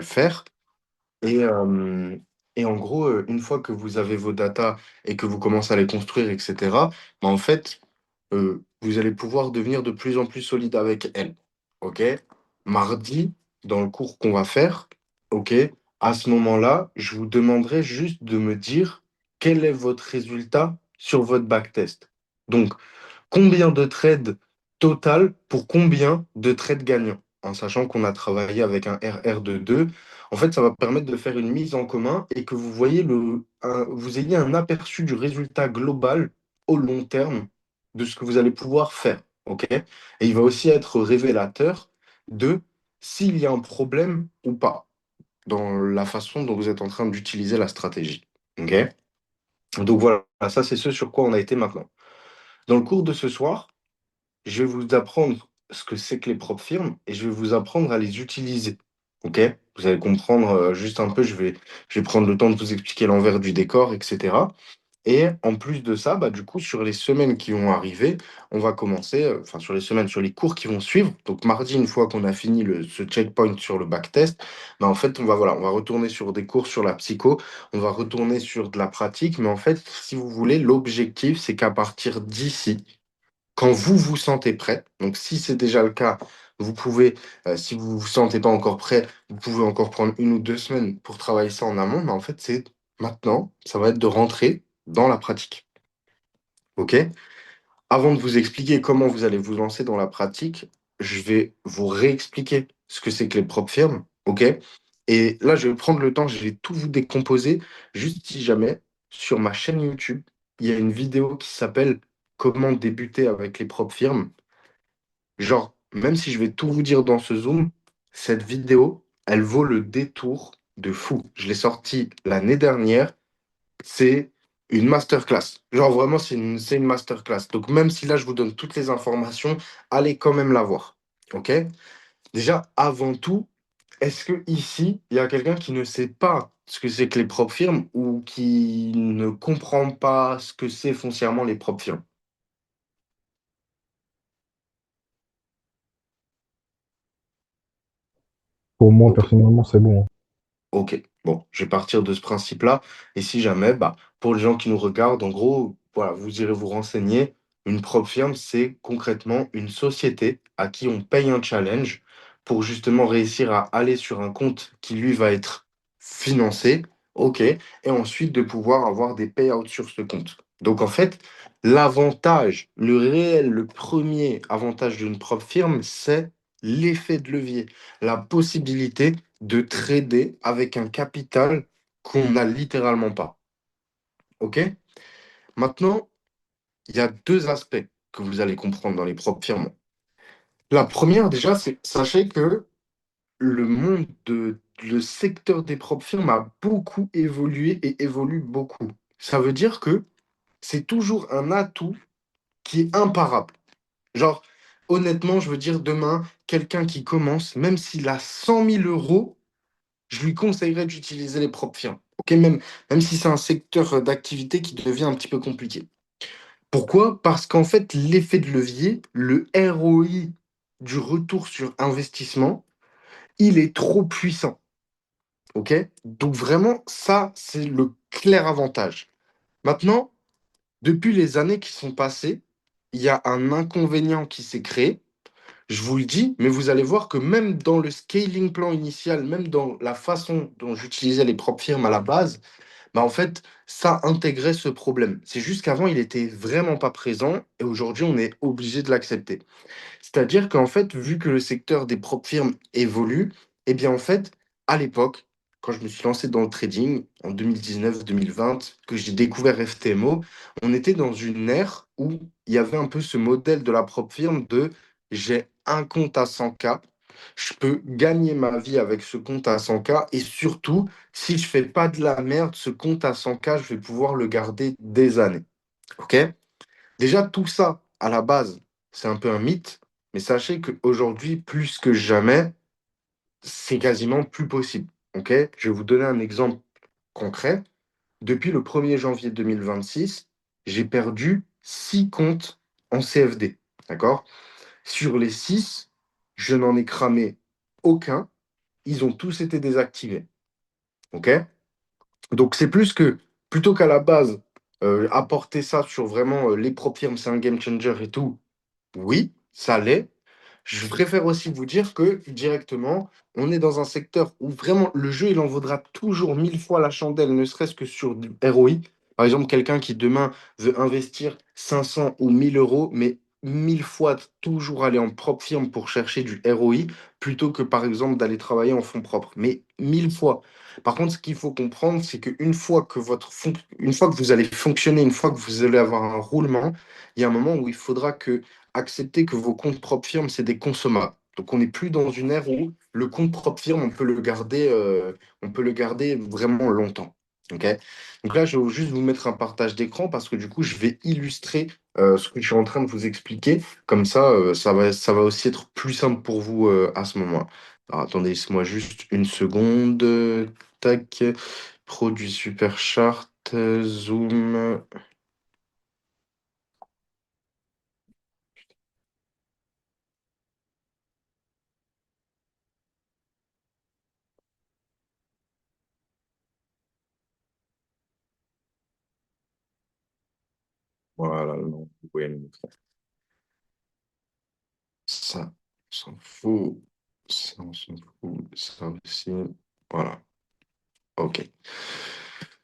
le faire. Et, euh, et en gros, une fois que vous avez vos datas et que vous commencez à les construire, etc., bah, en fait, vous allez pouvoir devenir de plus en plus solide avec elles. OK? Mardi, dans le cours qu'on va faire, OK, à ce moment-là, je vous demanderai juste de me dire quel est votre résultat sur votre backtest. Donc, combien de trades total pour combien de trades gagnants, en sachant qu'on a travaillé avec un RR de 2. En fait, ça va permettre de faire une mise en commun et que vous voyez vous ayez un aperçu du résultat global au long terme de ce que vous allez pouvoir faire. OK? Et il va aussi être révélateur de s'il y a un problème ou pas dans la façon dont vous êtes en train d'utiliser la stratégie. OK? Donc voilà, ça c'est ce sur quoi on a été maintenant. Dans le cours de ce soir, je vais vous apprendre ce que c'est que les propres firmes et je vais vous apprendre à les utiliser. OK? Vous allez comprendre juste un peu, je vais prendre le temps de vous expliquer l'envers du décor, etc. Et en plus de ça, bah, du coup, sur les semaines qui vont arriver, on va commencer, enfin sur les semaines, sur les cours qui vont suivre. Donc mardi, une fois qu'on a fini ce checkpoint sur le backtest, bah, en fait, voilà, on va retourner sur des cours sur la psycho, on va retourner sur de la pratique. Mais en fait, si vous voulez, l'objectif, c'est qu'à partir d'ici, quand vous vous sentez prêt, donc si c'est déjà le cas, vous pouvez, si vous vous sentez pas encore prêt, vous pouvez encore prendre 1 ou 2 semaines pour travailler ça en amont, mais en fait, c'est maintenant, ça va être de rentrer dans la pratique. OK? Avant de vous expliquer comment vous allez vous lancer dans la pratique, je vais vous réexpliquer ce que c'est que les propres firmes. OK? Et là, je vais prendre le temps, je vais tout vous décomposer, juste si jamais, sur ma chaîne YouTube, il y a une vidéo qui s'appelle Comment débuter avec les propres firmes. Genre, même si je vais tout vous dire dans ce Zoom, cette vidéo, elle vaut le détour de fou. Je l'ai sortie l'année dernière. C'est une masterclass. Genre, vraiment, c'est une masterclass. Donc, même si là, je vous donne toutes les informations, allez quand même la voir. OK? Déjà, avant tout, est-ce que ici, il y a quelqu'un qui ne sait pas ce que c'est que les propres firmes ou qui ne comprend pas ce que c'est foncièrement les propres firmes? Pour moi, Ok. personnellement, c'est bon. Ok, bon, je vais partir de ce principe-là. Et si jamais, bah, pour les gens qui nous regardent, en gros, voilà, vous irez vous renseigner. Une propre firme, c'est concrètement une société à qui on paye un challenge pour justement réussir à aller sur un compte qui, lui, va être financé. Ok, et ensuite de pouvoir avoir des payouts sur ce compte. Donc, en fait, l'avantage, le réel, le premier avantage d'une propre firme, c'est l'effet de levier, la possibilité de trader avec un capital qu'on n'a littéralement pas. OK? Maintenant, il y a deux aspects que vous allez comprendre dans les propres firmes. La première, déjà, c'est sachez que le secteur des propres firmes a beaucoup évolué et évolue beaucoup. Ça veut dire que c'est toujours un atout qui est imparable. Genre, honnêtement, je veux dire, demain, quelqu'un qui commence, même s'il a 100 000 euros, je lui conseillerais d'utiliser les propres firmes. Ok, même si c'est un secteur d'activité qui devient un petit peu compliqué. Pourquoi? Parce qu'en fait, l'effet de levier, le ROI du retour sur investissement, il est trop puissant. Ok? Donc vraiment, ça, c'est le clair avantage. Maintenant, depuis les années qui sont passées, il y a un inconvénient qui s'est créé. Je vous le dis, mais vous allez voir que même dans le scaling plan initial, même dans la façon dont j'utilisais les propres firmes à la base, bah en fait, ça intégrait ce problème. C'est juste qu'avant, il était vraiment pas présent et aujourd'hui, on est obligé de l'accepter. C'est-à-dire qu'en fait, vu que le secteur des propres firmes évolue, eh bien en fait, à l'époque, quand je me suis lancé dans le trading en 2019-2020, que j'ai découvert FTMO, on était dans une ère où il y avait un peu ce modèle de la propre firme de j'ai un compte à 100K, je peux gagner ma vie avec ce compte à 100K et surtout, si je fais pas de la merde, ce compte à 100K, je vais pouvoir le garder des années. OK? Déjà, tout ça, à la base, c'est un peu un mythe, mais sachez qu'aujourd'hui, plus que jamais, c'est quasiment plus possible. OK? Je vais vous donner un exemple concret. Depuis le 1er janvier 2026, j'ai perdu 6 comptes en CFD. D'accord? Sur les 6, je n'en ai cramé aucun. ils ont tous été désactivés. OK? Donc, c'est plus que, plutôt qu'à la base, apporter ça sur vraiment les propres firmes, c'est un game changer et tout, oui, ça l'est. Je préfère aussi vous dire que directement, on est dans un secteur où vraiment le jeu, il en vaudra toujours 1000 fois la chandelle, ne serait-ce que sur du ROI. Par exemple, quelqu'un qui demain veut investir 500 ou 1000 euros, mais 1000 fois toujours aller en propre firme pour chercher du ROI, plutôt que par exemple d'aller travailler en fonds propres. Mais 1000 fois. Par contre, ce qu'il faut comprendre, c'est qu'une fois que une fois que vous allez fonctionner, une fois que vous allez avoir un roulement, il y a un moment où il faudra que accepter que vos comptes propres firmes, c'est des consommables. Donc, on n'est plus dans une ère où le compte propre firme, on peut le garder vraiment longtemps. OK? Donc là, je vais juste vous mettre un partage d'écran parce que du coup, je vais illustrer ce que je suis en train de vous expliquer. Comme ça, ça va aussi être plus simple pour vous à ce moment-là. Alors, attendez, laissez-moi juste une seconde. Tac. Produit super chart. Zoom. Voilà, non, vous pouvez le mettre. Ça, on s'en fout. Ça, on s'en fout. Ça aussi. Voilà. OK.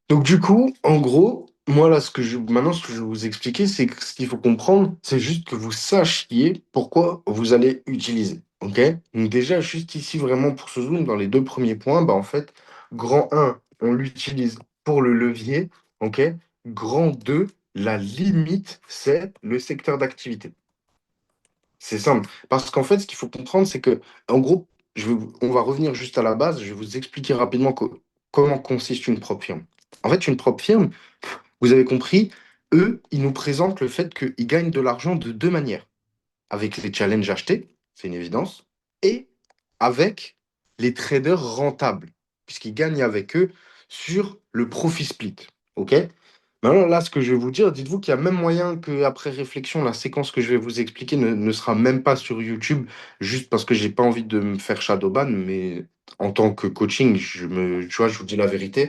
Donc, du coup, en gros, moi, là, maintenant, ce que je vais vous expliquer, c'est que ce qu'il faut comprendre, c'est juste que vous sachiez pourquoi vous allez utiliser. OK? Donc, déjà, juste ici, vraiment, pour ce zoom, dans les deux premiers points, bah, en fait, grand un, on l'utilise pour le levier. OK? Grand 2, la limite, c'est le secteur d'activité. C'est simple. Parce qu'en fait, ce qu'il faut comprendre, c'est que, en gros, on va revenir juste à la base. Je vais vous expliquer rapidement comment consiste une propre firme. En fait, une propre firme, vous avez compris, eux, ils nous présentent le fait qu'ils gagnent de l'argent de deux manières. Avec les challenges achetés, c'est une évidence, et avec les traders rentables, puisqu'ils gagnent avec eux sur le profit split. OK? Maintenant, là, ce que je vais vous dire, dites-vous qu'il y a même moyen qu'après réflexion, la séquence que je vais vous expliquer ne sera même pas sur YouTube, juste parce que j'ai pas envie de me faire shadowban, mais en tant que coaching, tu vois, je vous dis la vérité.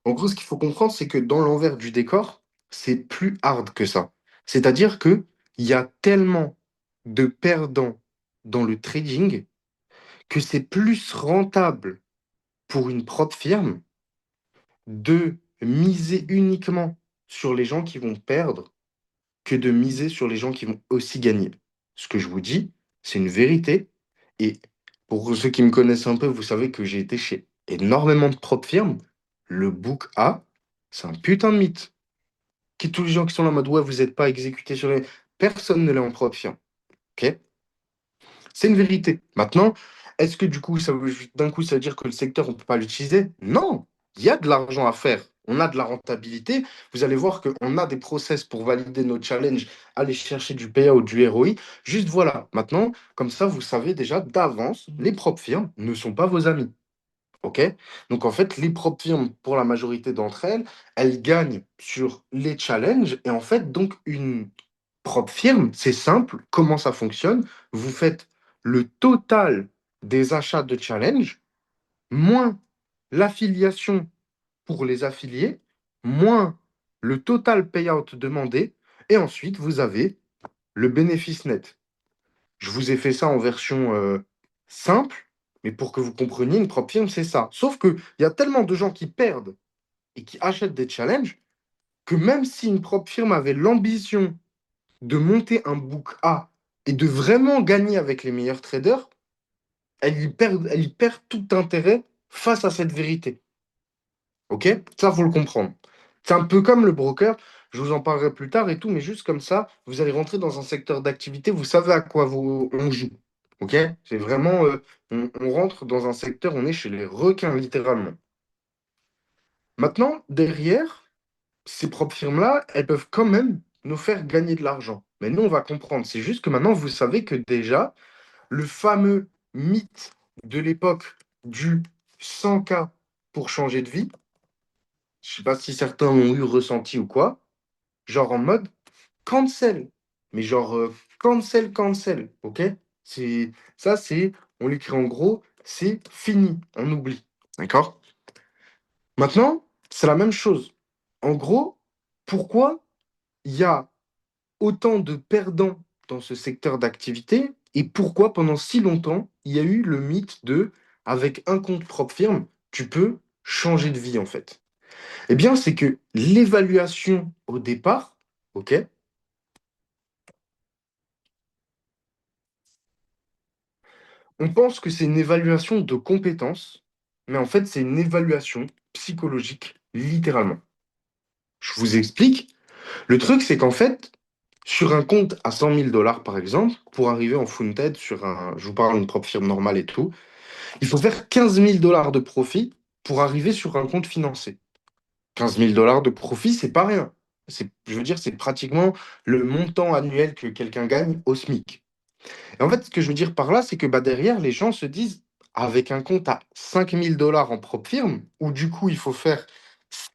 En gros, ce qu'il faut comprendre, c'est que dans l'envers du décor, c'est plus hard que ça. C'est-à-dire que il y a tellement de perdants dans le trading que c'est plus rentable pour une propre firme de miser uniquement sur les gens qui vont perdre que de miser sur les gens qui vont aussi gagner. Ce que je vous dis, c'est une vérité. Et pour ceux qui me connaissent un peu, vous savez que j'ai été chez énormément de propres firmes. Le book A, c'est un putain de mythe. Tous les gens qui sont là en mode, ouais, vous n'êtes pas exécuté sur les... Personne ne l'est en propre firme. OK? C'est une vérité. Maintenant, est-ce que du coup, d'un coup, ça veut dire que le secteur, on ne peut pas l'utiliser? Non, il y a de l'argent à faire. On a de la rentabilité. Vous allez voir qu'on a des process pour valider nos challenges, aller chercher du payout, du ROI. Juste voilà. Maintenant, comme ça, vous savez déjà d'avance, les propres firmes ne sont pas vos amis. OK? Donc, en fait, les propres firmes, pour la majorité d'entre elles, elles gagnent sur les challenges. Et en fait, donc, une propre firme, c'est simple. Comment ça fonctionne? Vous faites le total des achats de challenge, moins l'affiliation pour les affiliés, moins le total payout demandé. Et ensuite, vous avez le bénéfice net. Je vous ai fait ça en version simple, mais pour que vous compreniez, une propre firme, c'est ça. Sauf qu'il y a tellement de gens qui perdent et qui achètent des challenges que même si une propre firme avait l'ambition de monter un book A et de vraiment gagner avec les meilleurs traders, elle y perd tout intérêt face à cette vérité. OK? Ça, faut le comprendre. C'est un peu comme le broker, je vous en parlerai plus tard et tout, mais juste comme ça, vous allez rentrer dans un secteur d'activité, vous savez à quoi on joue. OK? C'est vraiment, on rentre dans un secteur, on est chez les requins, littéralement. Maintenant, derrière, ces propres firmes-là, elles peuvent quand même nous faire gagner de l'argent. Mais nous, on va comprendre. C'est juste que maintenant, vous savez que déjà, le fameux mythe de l'époque du 100K pour changer de vie, je sais pas si certains l'ont eu ressenti ou quoi, genre en mode cancel. Mais genre cancel, cancel, ok? C'est, ça, c'est, on l'écrit en gros, c'est fini, on oublie. D'accord? Maintenant, c'est la même chose. En gros, pourquoi il y a autant de perdants dans ce secteur d'activité et pourquoi pendant si longtemps, il y a eu le mythe de avec un compte propre firme, tu peux changer de vie en fait. Eh bien, c'est que l'évaluation au départ, ok, on pense que c'est une évaluation de compétences, mais en fait, c'est une évaluation psychologique, littéralement. Je vous explique. Le truc, c'est qu'en fait, sur un compte à 100 000 $ par exemple, pour arriver en Founted sur un, je vous parle d'une propre firme normale et tout, il faut faire 15 000 $ de profit pour arriver sur un compte financé. 15 000 $ de profit, c'est pas rien. Je veux dire, c'est pratiquement le montant annuel que quelqu'un gagne au SMIC. Et en fait, ce que je veux dire par là, c'est que bah, derrière, les gens se disent, avec un compte à 5 000 $ en propre firme, où du coup, il faut faire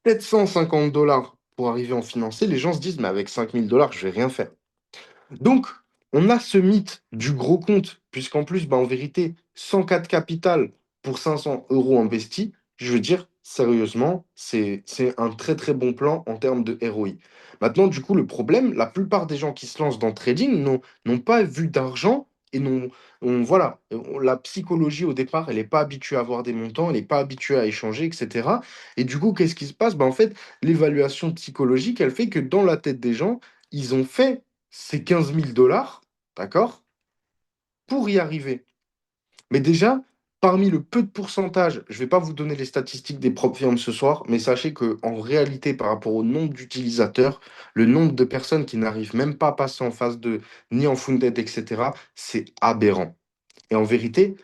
750 $ pour arriver à en financer, les gens se disent, mais avec 5 000 $, je vais rien faire. Donc, on a ce mythe du gros compte, puisqu'en plus, bah, en vérité, 104 capital pour 500 euros investis, je veux dire, sérieusement, c'est un très très bon plan en termes de ROI. Maintenant, du coup, le problème, la plupart des gens qui se lancent dans le trading n'ont pas vu d'argent et voilà, la psychologie au départ, elle n'est pas habituée à avoir des montants, elle n'est pas habituée à échanger, etc. Et du coup, qu'est-ce qui se passe? Bah, en fait, l'évaluation psychologique, elle fait que dans la tête des gens, ils ont fait ces 15 000 $, d'accord, pour y arriver. Mais déjà, parmi le peu de pourcentage, je ne vais pas vous donner les statistiques des propres firmes ce soir, mais sachez qu'en réalité, par rapport au nombre d'utilisateurs, le nombre de personnes qui n'arrivent même pas à passer en phase 2, ni en Funded, etc., c'est aberrant. Et en vérité,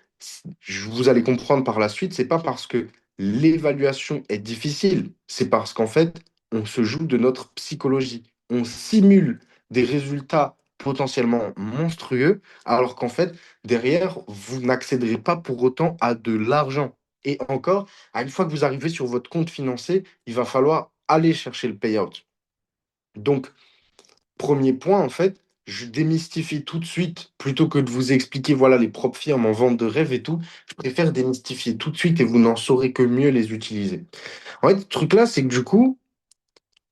vous allez comprendre par la suite, c'est pas parce que l'évaluation est difficile, c'est parce qu'en fait, on se joue de notre psychologie. On simule des résultats potentiellement monstrueux, alors qu'en fait, derrière, vous n'accéderez pas pour autant à de l'argent. Et encore, à une fois que vous arrivez sur votre compte financier, il va falloir aller chercher le payout. Donc, premier point, en fait, je démystifie tout de suite, plutôt que de vous expliquer, voilà, les propres firmes en vente de rêve et tout, je préfère démystifier tout de suite et vous n'en saurez que mieux les utiliser. En fait, le truc là, c'est que du coup,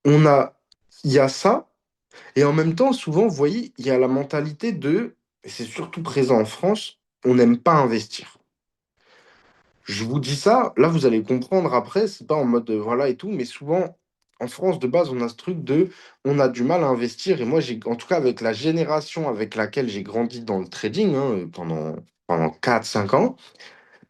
on a, il y a ça, et en même temps, souvent, vous voyez, il y a la mentalité de, et c'est surtout présent en France, on n'aime pas investir. Je vous dis ça, là vous allez comprendre après, c'est pas en mode voilà et tout, mais souvent en France de base on a ce truc de on a du mal à investir et moi j'ai en tout cas avec la génération avec laquelle j'ai grandi dans le trading pendant 4 5 ans,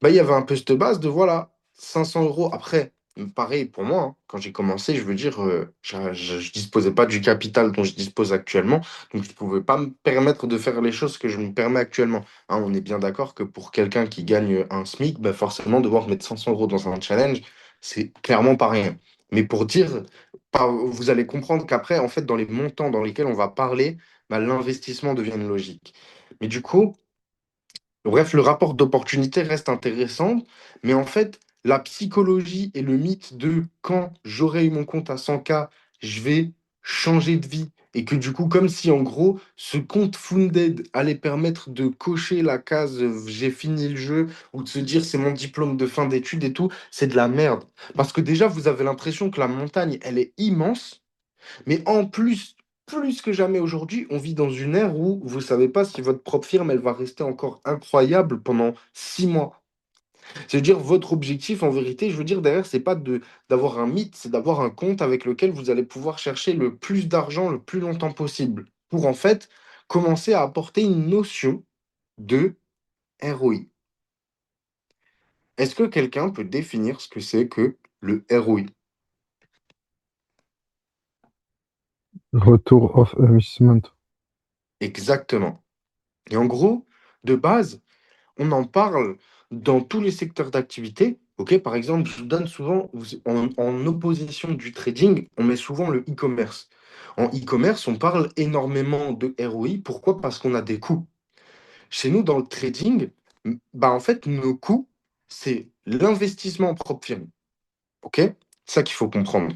bah, il y avait un peu cette base de voilà, 500 euros. Après, pareil pour moi, hein, quand j'ai commencé, je veux dire, je disposais pas du capital dont je dispose actuellement, donc je pouvais pas me permettre de faire les choses que je me permets actuellement. Hein, on est bien d'accord que pour quelqu'un qui gagne un SMIC, bah forcément, devoir mettre 500 euros dans un challenge, c'est clairement pas rien. Mais pour dire, vous allez comprendre qu'après, en fait, dans les montants dans lesquels on va parler, bah, l'investissement devient une logique. Mais du coup, bref, le rapport d'opportunité reste intéressant, mais en fait, la psychologie et le mythe de quand j'aurai eu mon compte à 100K, je vais changer de vie. Et que du coup, comme si en gros, ce compte Funded allait permettre de cocher la case j'ai fini le jeu ou de se dire c'est mon diplôme de fin d'études et tout, c'est de la merde. Parce que déjà, vous avez l'impression que la montagne, elle est immense mais en plus, plus que jamais aujourd'hui, on vit dans une ère où vous ne savez pas si votre propre firme, elle va rester encore incroyable pendant 6 mois. C'est-à-dire, votre objectif, en vérité, je veux dire, derrière, c'est pas d'avoir un mythe, c'est d'avoir un compte avec lequel vous allez pouvoir chercher le plus d'argent le plus longtemps possible pour, en fait, commencer à apporter une notion de ROI. Est-ce que quelqu'un peut définir ce que c'est que le ROI? Retour of Investment. Exactement. Et en gros, de base, on en parle dans tous les secteurs d'activité. Ok, par exemple, je vous donne souvent, en opposition du trading, on met souvent le e-commerce. En e-commerce, on parle énormément de ROI. Pourquoi? Parce qu'on a des coûts. Chez nous, dans le trading, bah, en fait, nos coûts, c'est l'investissement en propre firme. Ok? C'est ça qu'il faut comprendre.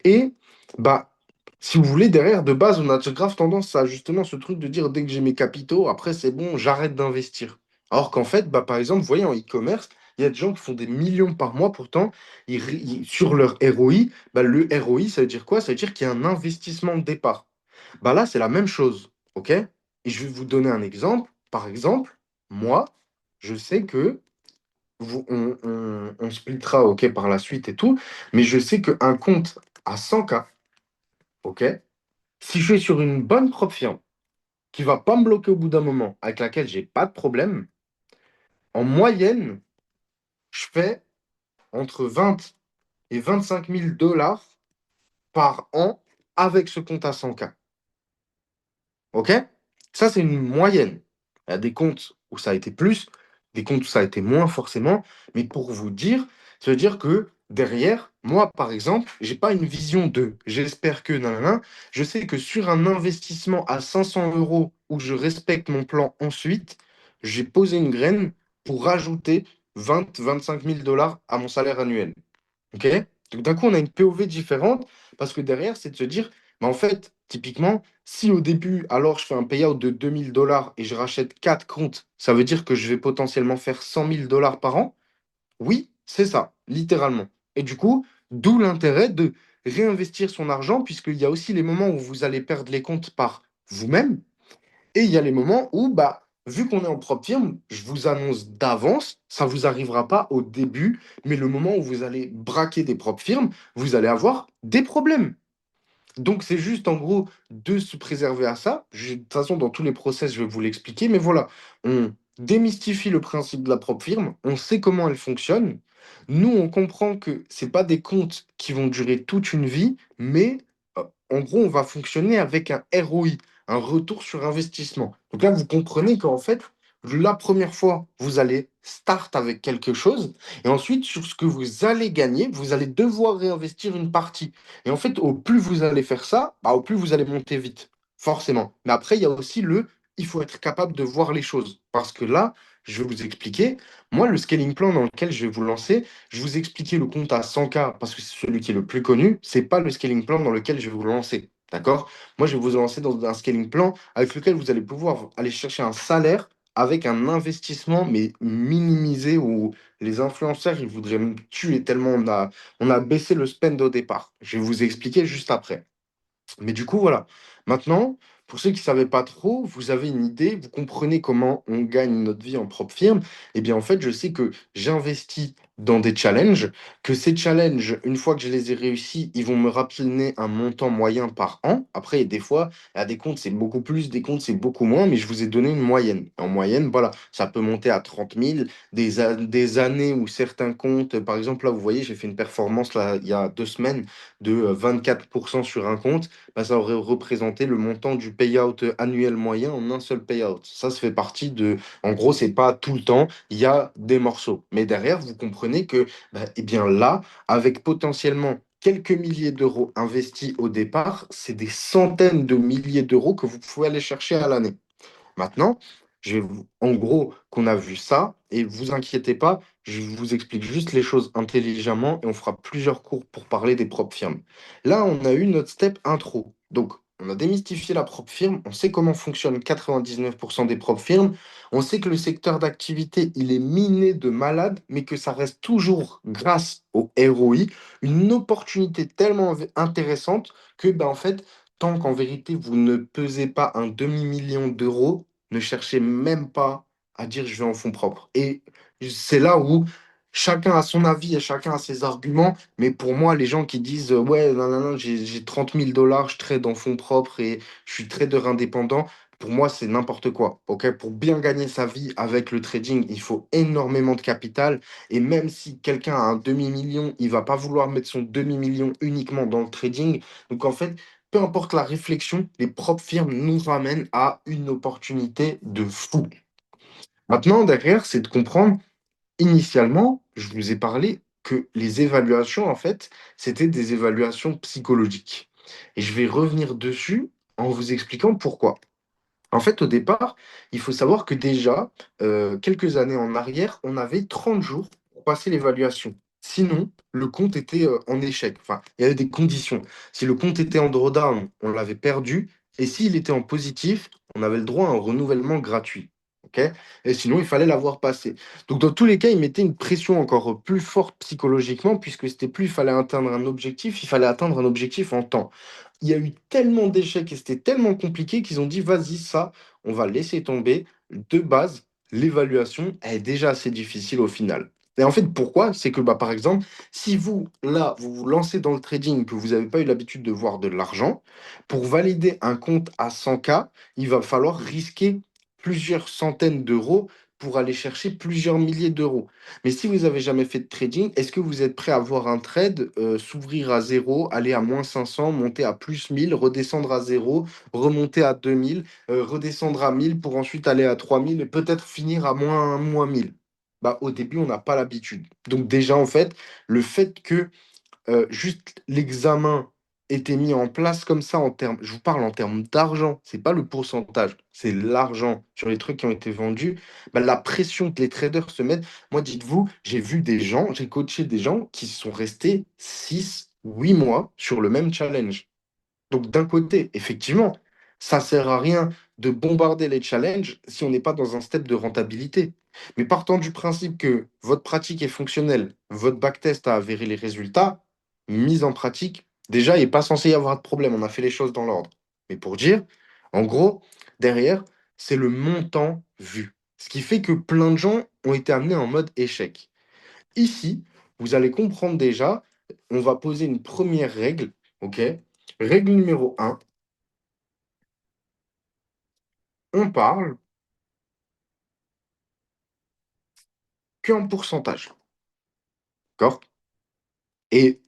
Et bah, si vous voulez, derrière, de base, on a grave tendance à justement ce truc de dire dès que j'ai mes capitaux, après, c'est bon, j'arrête d'investir. Alors qu'en fait, bah, par exemple, vous voyez, en e-commerce, il y a des gens qui font des millions par mois, pourtant, sur leur ROI, bah, le ROI, ça veut dire quoi? Ça veut dire qu'il y a un investissement de départ. Bah là, c'est la même chose, ok? Et je vais vous donner un exemple. Par exemple, moi, je sais que on splittera, ok, par la suite et tout, mais je sais qu'un compte à 100K, ok, si je suis sur une bonne propre firme, qui va pas me bloquer au bout d'un moment, avec laquelle j'ai pas de problème, en moyenne, je fais entre 20 et 25 000 $ par an avec ce compte à 100K. OK? Ça, c'est une moyenne. Il y a des comptes où ça a été plus, des comptes où ça a été moins forcément. Mais pour vous dire, ça veut dire que derrière, moi, par exemple, j'ai pas une vision de j'espère que nanana. Je sais que sur un investissement à 500 euros où je respecte mon plan ensuite, j'ai posé une graine pour rajouter 20 25 000 $ à mon salaire annuel. OK? Donc d'un coup, on a une POV différente parce que derrière, c'est de se dire, mais en fait, typiquement, si au début, alors je fais un payout de 2000 $ et je rachète 4 comptes, ça veut dire que je vais potentiellement faire 100 000 $ par an? Oui, c'est ça, littéralement. Et du coup, d'où l'intérêt de réinvestir son argent, puisqu'il y a aussi les moments où vous allez perdre les comptes par vous-même. Et il y a les moments où, bah, vu qu'on est en propre firme, je vous annonce d'avance, ça vous arrivera pas au début, mais le moment où vous allez braquer des propres firmes, vous allez avoir des problèmes. Donc, c'est juste en gros de se préserver à ça. De toute façon, dans tous les process, je vais vous l'expliquer. Mais voilà, on démystifie le principe de la propre firme. On sait comment elle fonctionne. Nous, on comprend que c'est pas des comptes qui vont durer toute une vie, mais en gros, on va fonctionner avec un ROI, un retour sur investissement. Donc là, vous comprenez qu'en fait, la première fois, vous allez start avec quelque chose, et ensuite, sur ce que vous allez gagner, vous allez devoir réinvestir une partie. Et en fait, au plus vous allez faire ça, bah, au plus vous allez monter vite, forcément. Mais après, il y a aussi il faut être capable de voir les choses. Parce que là, je vais vous expliquer, moi, le scaling plan dans lequel je vais vous lancer, je vous expliquer le compte à 100K parce que c'est celui qui est le plus connu, c'est pas le scaling plan dans lequel je vais vous lancer. D'accord? Moi, je vais vous lancer dans un scaling plan avec lequel vous allez pouvoir aller chercher un salaire avec un investissement, mais minimisé, où les influenceurs, ils voudraient me tuer tellement on a baissé le spend au départ. Je vais vous expliquer juste après. Mais du coup, voilà. Maintenant, pour ceux qui ne savaient pas trop, vous avez une idée, vous comprenez comment on gagne notre vie en propre firme. Eh bien, en fait, je sais que j'investis dans des challenges, que ces challenges, une fois que je les ai réussis, ils vont me rappeler un montant moyen par an. Après, des fois, il y a des comptes, c'est beaucoup plus, des comptes, c'est beaucoup moins, mais je vous ai donné une moyenne. En moyenne, voilà, ça peut monter à 30 000, des années où certains comptes, par exemple, là, vous voyez, j'ai fait une performance là, il y a 2 semaines de 24% sur un compte, bah, ça aurait représenté le montant du payout annuel moyen en un seul payout. Ça fait partie de... En gros, c'est pas tout le temps, il y a des morceaux. Mais derrière, vous comprenez que, bah, eh bien là, avec potentiellement quelques milliers d'euros investis au départ, c'est des centaines de milliers d'euros que vous pouvez aller chercher à l'année. Maintenant, en gros, qu'on a vu ça, et vous inquiétez pas, je vous explique juste les choses intelligemment et on fera plusieurs cours pour parler des propres firmes. Là, on a eu notre step intro. Donc, on a démystifié la propre firme, on sait comment fonctionnent 99% des propres firmes, on sait que le secteur d'activité, il est miné de malades, mais que ça reste toujours, grâce au ROI, une opportunité tellement intéressante que, ben, en fait, tant qu'en vérité, vous ne pesez pas un demi-million d'euros, ne cherchez même pas à dire je vais en fonds propres. Et c'est là où chacun a son avis et chacun a ses arguments. Mais pour moi, les gens qui disent ouais, non, non, non, j'ai 30 000 $, je trade en fonds propres et je suis trader indépendant, pour moi, c'est n'importe quoi. Ok, pour bien gagner sa vie avec le trading, il faut énormément de capital. Et même si quelqu'un a un demi-million, il va pas vouloir mettre son demi-million uniquement dans le trading. Donc en fait, peu importe la réflexion, les propres firmes nous ramènent à une opportunité de fou. Maintenant, derrière, c'est de comprendre, initialement, je vous ai parlé que les évaluations, en fait, c'était des évaluations psychologiques. Et je vais revenir dessus en vous expliquant pourquoi. En fait, au départ, il faut savoir que déjà, quelques années en arrière, on avait 30 jours pour passer l'évaluation. Sinon, le compte était en échec. Enfin, il y avait des conditions. Si le compte était en drawdown, on l'avait perdu. Et s'il était en positif, on avait le droit à un renouvellement gratuit. OK? Et sinon, il fallait l'avoir passé. Donc, dans tous les cas, il mettait une pression encore plus forte psychologiquement, puisque c'était plus il fallait atteindre un objectif, il fallait atteindre un objectif en temps. Il y a eu tellement d'échecs et c'était tellement compliqué qu'ils ont dit: «Vas-y, ça, on va laisser tomber». De base, l'évaluation, elle est déjà assez difficile au final. Et en fait, pourquoi? C'est que, bah, par exemple, si vous, là, vous vous lancez dans le trading, que vous n'avez pas eu l'habitude de voir de l'argent, pour valider un compte à 100 K, il va falloir risquer plusieurs centaines d'euros pour aller chercher plusieurs milliers d'euros. Mais si vous avez jamais fait de trading, est-ce que vous êtes prêt à voir un trade s'ouvrir à zéro, aller à -500, monter à +1000, redescendre à zéro, remonter à 2000, redescendre à 1000 pour ensuite aller à 3000 et peut-être finir à -1000? Bah, au début, on n'a pas l'habitude. Donc déjà, en fait, le fait que juste l'examen était mis en place comme ça en termes je vous parle en termes d'argent, c'est pas le pourcentage, c'est l'argent sur les trucs qui ont été vendus. Bah, la pression que les traders se mettent, moi dites-vous, j'ai vu des gens, j'ai coaché des gens qui sont restés 6 8 mois sur le même challenge. Donc d'un côté, effectivement, ça sert à rien de bombarder les challenges si on n'est pas dans un step de rentabilité. Mais partant du principe que votre pratique est fonctionnelle, votre backtest a avéré les résultats, mise en pratique, déjà, il n'est pas censé y avoir de problème. On a fait les choses dans l'ordre. Mais pour dire, en gros, derrière, c'est le montant vu. Ce qui fait que plein de gens ont été amenés en mode échec. Ici, vous allez comprendre déjà, on va poser une première règle, ok? Règle numéro un, on parle qu'en pourcentage, d'accord? Et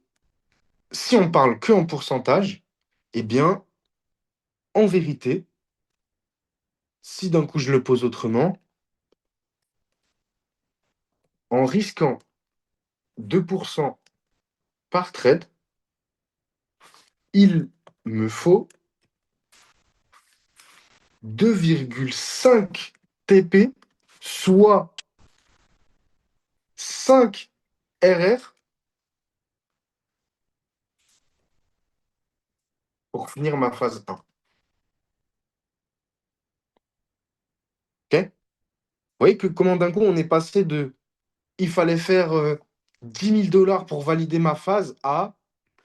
si on parle que en pourcentage, eh bien, en vérité, si d'un coup je le pose autrement, en risquant 2% par trade, il me faut 2,5 TP, soit 5 RR pour finir ma phase 1. Ok? Vous voyez que comment d'un coup on est passé de il fallait faire 10 000 dollars pour valider ma phase à,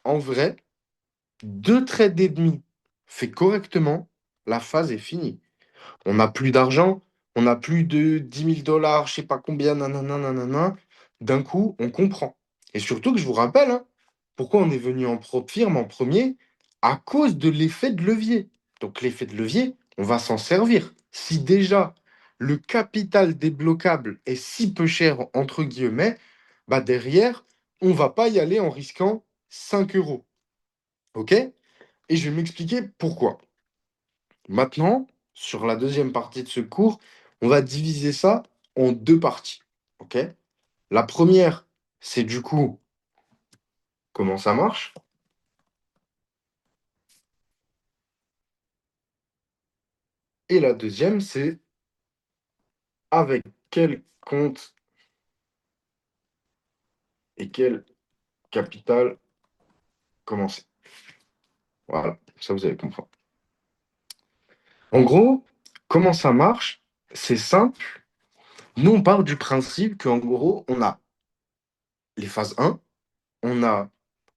en vrai, 2 trades et demi fait correctement, la phase est finie. On n'a plus d'argent, on n'a plus de 10 000 dollars, je sais pas combien, nanana, nanana. D'un coup, on comprend. Et surtout que je vous rappelle, hein, pourquoi on est venu en propre firme en premier? À cause de l'effet de levier. Donc l'effet de levier, on va s'en servir. Si déjà le capital débloquable est si peu cher, entre guillemets, bah derrière, on va pas y aller en risquant 5 euros. OK? Et je vais m'expliquer pourquoi. Maintenant, sur la deuxième partie de ce cours, on va diviser ça en deux parties. OK? La première, c'est du coup comment ça marche. Et la deuxième, c'est avec quel compte et quel capital commencer. Voilà, ça vous allez comprendre. En gros, comment ça marche? C'est simple. Nous, on part du principe qu'en gros, on a les phases 1, on a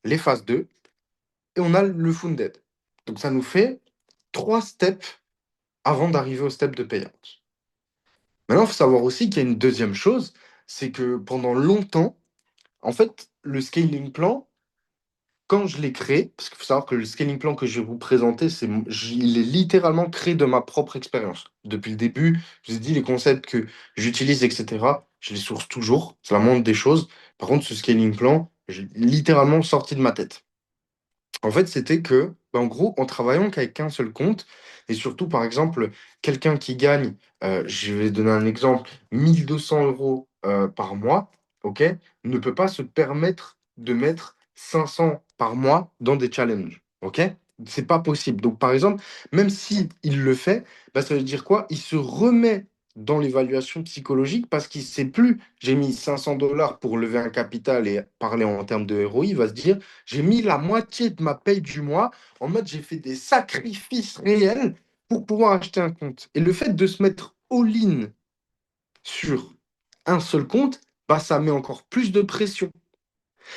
les phases 2 et on a le funded. Donc ça nous fait 3 steps avant d'arriver au step de payout. Maintenant, il faut savoir aussi qu'il y a une deuxième chose, c'est que pendant longtemps, en fait, le scaling plan, quand je l'ai créé, parce qu'il faut savoir que le scaling plan que je vais vous présenter, il est littéralement créé de ma propre expérience. Depuis le début, je vous ai dit les concepts que j'utilise, etc., je les source toujours, c'est la moindre des choses. Par contre, ce scaling plan, j'ai littéralement sorti de ma tête. En fait, c'était que, bah, en gros, en travaillant qu'avec qu'un seul compte, et surtout, par exemple, quelqu'un qui gagne, je vais donner un exemple, 1200 euros par mois, ok, ne peut pas se permettre de mettre 500 par mois dans des challenges, ok? C'est pas possible. Donc, par exemple, même si il le fait, bah, ça veut dire quoi? Il se remet dans l'évaluation psychologique parce qu'il sait plus, j'ai mis 500 dollars pour lever un capital et parler en termes de ROI, il va se dire, j'ai mis la moitié de ma paye du mois en mode j'ai fait des sacrifices réels pour pouvoir acheter un compte. Et le fait de se mettre all-in sur un seul compte, bah, ça met encore plus de pression.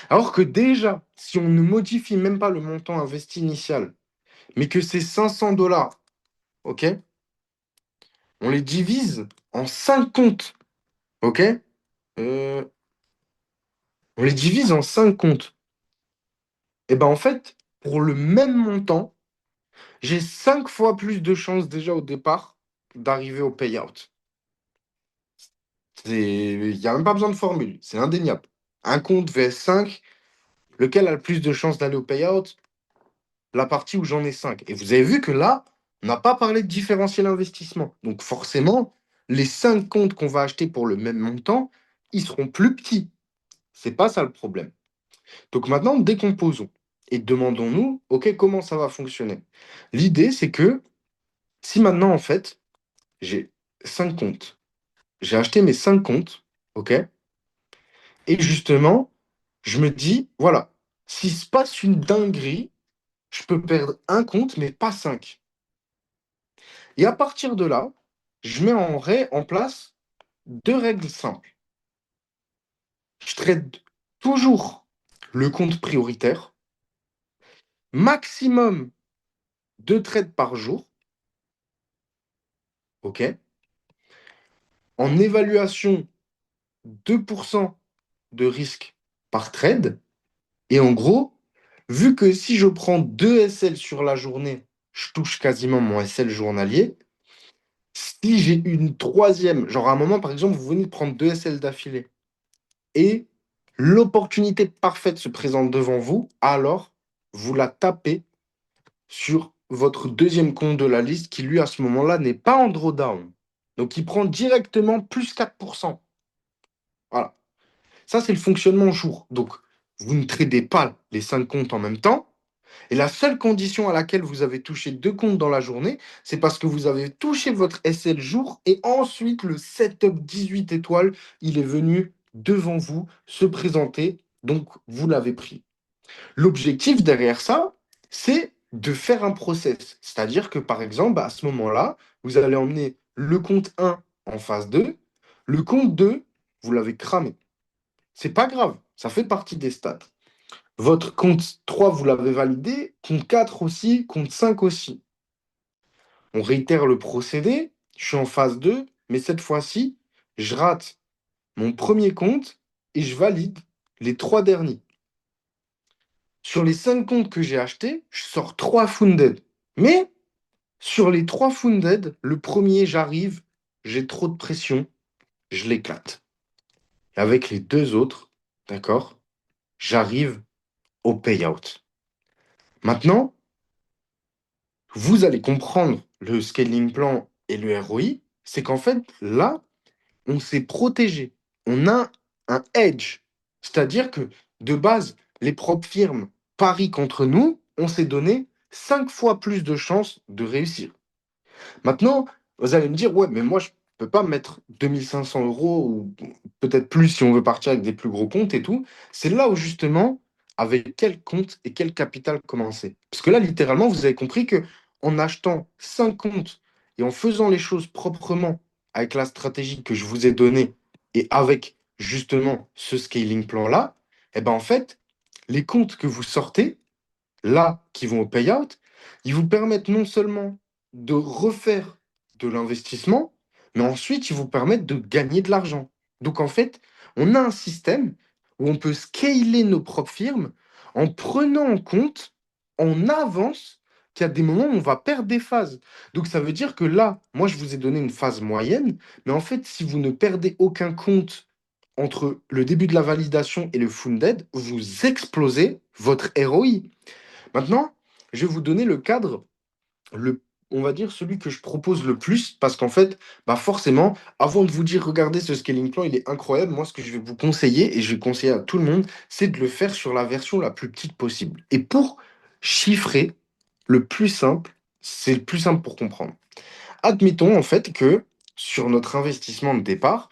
Alors que déjà, si on ne modifie même pas le montant investi initial, mais que c'est 500 dollars, ok? On les divise en 5 comptes, ok? Euh, on les divise en 5 comptes. Et ben en fait, pour le même montant, j'ai 5 fois plus de chances déjà au départ d'arriver au payout. Il n'y a même pas besoin de formule, c'est indéniable. Un compte vs 5, lequel a le plus de chances d'aller au payout? La partie où j'en ai 5. Et vous avez vu que là, on n'a pas parlé de différentiel investissement. Donc forcément, les 5 comptes qu'on va acheter pour le même montant, ils seront plus petits. C'est pas ça le problème. Donc maintenant, décomposons et demandons-nous, OK, comment ça va fonctionner? L'idée, c'est que si maintenant, en fait, j'ai 5 comptes, j'ai acheté mes 5 comptes, OK? Et justement, je me dis, voilà, s'il se passe une dinguerie, je peux perdre un compte, mais pas 5. Et à partir de là, je mets en place 2 règles simples. Je trade toujours le compte prioritaire, maximum 2 trades par jour, OK? En évaluation 2% de risque par trade. Et en gros, vu que si je prends 2 SL sur la journée, je touche quasiment mon SL journalier. Si j'ai une troisième, genre à un moment, par exemple, vous venez de prendre 2 SL d'affilée et l'opportunité parfaite se présente devant vous, alors vous la tapez sur votre deuxième compte de la liste qui, lui, à ce moment-là, n'est pas en drawdown. Donc, il prend directement plus 4%. Voilà. Ça, c'est le fonctionnement jour. Donc, vous ne tradez pas les 5 comptes en même temps. Et la seule condition à laquelle vous avez touché 2 comptes dans la journée, c'est parce que vous avez touché votre SL jour et ensuite le setup 18 étoiles, il est venu devant vous se présenter. Donc, vous l'avez pris. L'objectif derrière ça, c'est de faire un process. C'est-à-dire que, par exemple, bah, à ce moment-là, vous allez emmener le compte 1 en phase 2, le compte 2, vous l'avez cramé. C'est pas grave, ça fait partie des stats. Votre compte 3, vous l'avez validé, compte 4 aussi, compte 5 aussi. On réitère le procédé, je suis en phase 2, mais cette fois-ci, je rate mon premier compte et je valide les 3 derniers. Sur les 5 comptes que j'ai achetés, je sors 3 funded. Mais sur les 3 funded, le premier, j'arrive, j'ai trop de pression, je l'éclate. Et avec les 2 autres, d'accord, j'arrive au payout. Maintenant, vous allez comprendre le scaling plan et le ROI, c'est qu'en fait, là, on s'est protégé. On a un edge. C'est-à-dire que, de base, les propres firmes parient contre nous, on s'est donné 5 fois plus de chances de réussir. Maintenant, vous allez me dire, ouais, mais moi, je ne peux pas mettre 2500 euros ou peut-être plus si on veut partir avec des plus gros comptes et tout. C'est là où, justement, avec quel compte et quel capital commencer. Parce que là, littéralement, vous avez compris que en achetant 5 comptes et en faisant les choses proprement avec la stratégie que je vous ai donnée et avec, justement, ce scaling plan-là, eh ben, en fait, les comptes que vous sortez, là, qui vont au payout, ils vous permettent non seulement de refaire de l'investissement, mais ensuite, ils vous permettent de gagner de l'argent. Donc, en fait, on a un système où on peut scaler nos propres firmes en prenant en compte, en avance, qu'il y a des moments où on va perdre des phases. Donc, ça veut dire que là, moi, je vous ai donné une phase moyenne, mais en fait, si vous ne perdez aucun compte entre le début de la validation et le funded, vous explosez votre ROI. Maintenant, je vais vous donner le cadre, on va dire celui que je propose le plus, parce qu'en fait, bah forcément, avant de vous dire, regardez ce scaling plan, il est incroyable, moi, ce que je vais vous conseiller, et je vais conseiller à tout le monde, c'est de le faire sur la version la plus petite possible. Et pour chiffrer, le plus simple, c'est le plus simple pour comprendre. Admettons, en fait, que sur notre investissement de départ,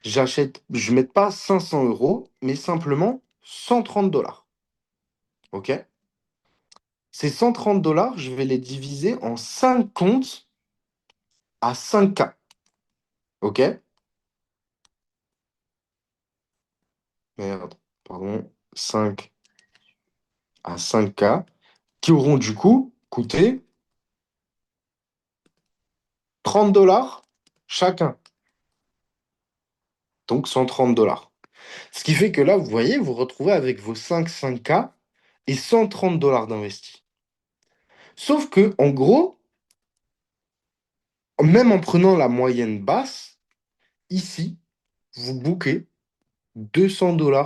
je ne mette pas 500 euros, mais simplement 130 dollars. OK? Ces 130 dollars, je vais les diviser en 5 comptes à 5K. OK? merde, pardon, 5 à 5K, qui auront du coup coûté 30 $ chacun. Donc 130 $. Ce qui fait que là, vous voyez, vous retrouvez avec vos 5K et 130 $ d'investis. Sauf que, en gros, même en prenant la moyenne basse, ici, vous bouquez 200 $.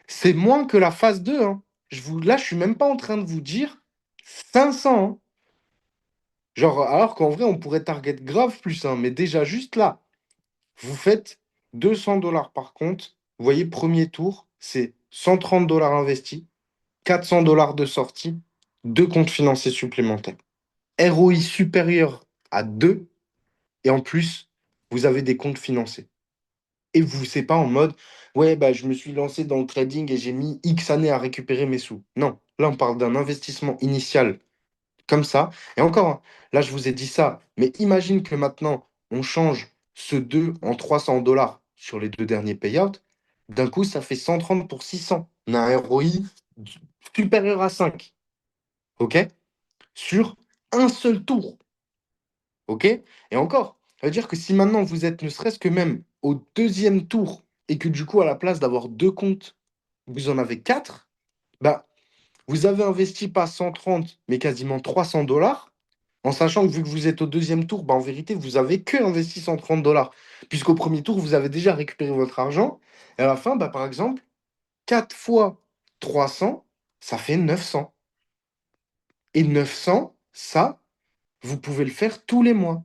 C'est moins que la phase 2, hein. Là, je suis même pas en train de vous dire 500, hein. Genre, alors qu'en vrai, on pourrait target grave plus, hein. Mais déjà, juste là, vous faites 200 $ par compte. Vous voyez, premier tour, c'est 130 $ investis, 400 $ de sortie, deux comptes financiers supplémentaires. ROI supérieur à 2, et en plus, vous avez des comptes financés. Et vous, c'est pas en mode, ouais, bah, je me suis lancé dans le trading et j'ai mis X années à récupérer mes sous. Non, là, on parle d'un investissement initial comme ça. Et encore, hein, là, je vous ai dit ça, mais imagine que maintenant, on change ce 2 en 300 $ sur les deux derniers payouts. D'un coup, ça fait 130 pour 600. On a un ROI supérieur à 5. OK? Sur un seul tour. OK? Et encore, ça veut dire que si maintenant vous êtes ne serait-ce que même au deuxième tour et que du coup, à la place d'avoir deux comptes, vous en avez quatre, bah, vous avez investi pas 130, mais quasiment 300 $, en sachant que vu que vous êtes au deuxième tour, bah, en vérité, vous avez que investi 130 $. Puisqu'au premier tour, vous avez déjà récupéré votre argent. Et à la fin, bah, par exemple, 4 fois 300, ça fait 900. Et 900, ça, vous pouvez le faire tous les mois.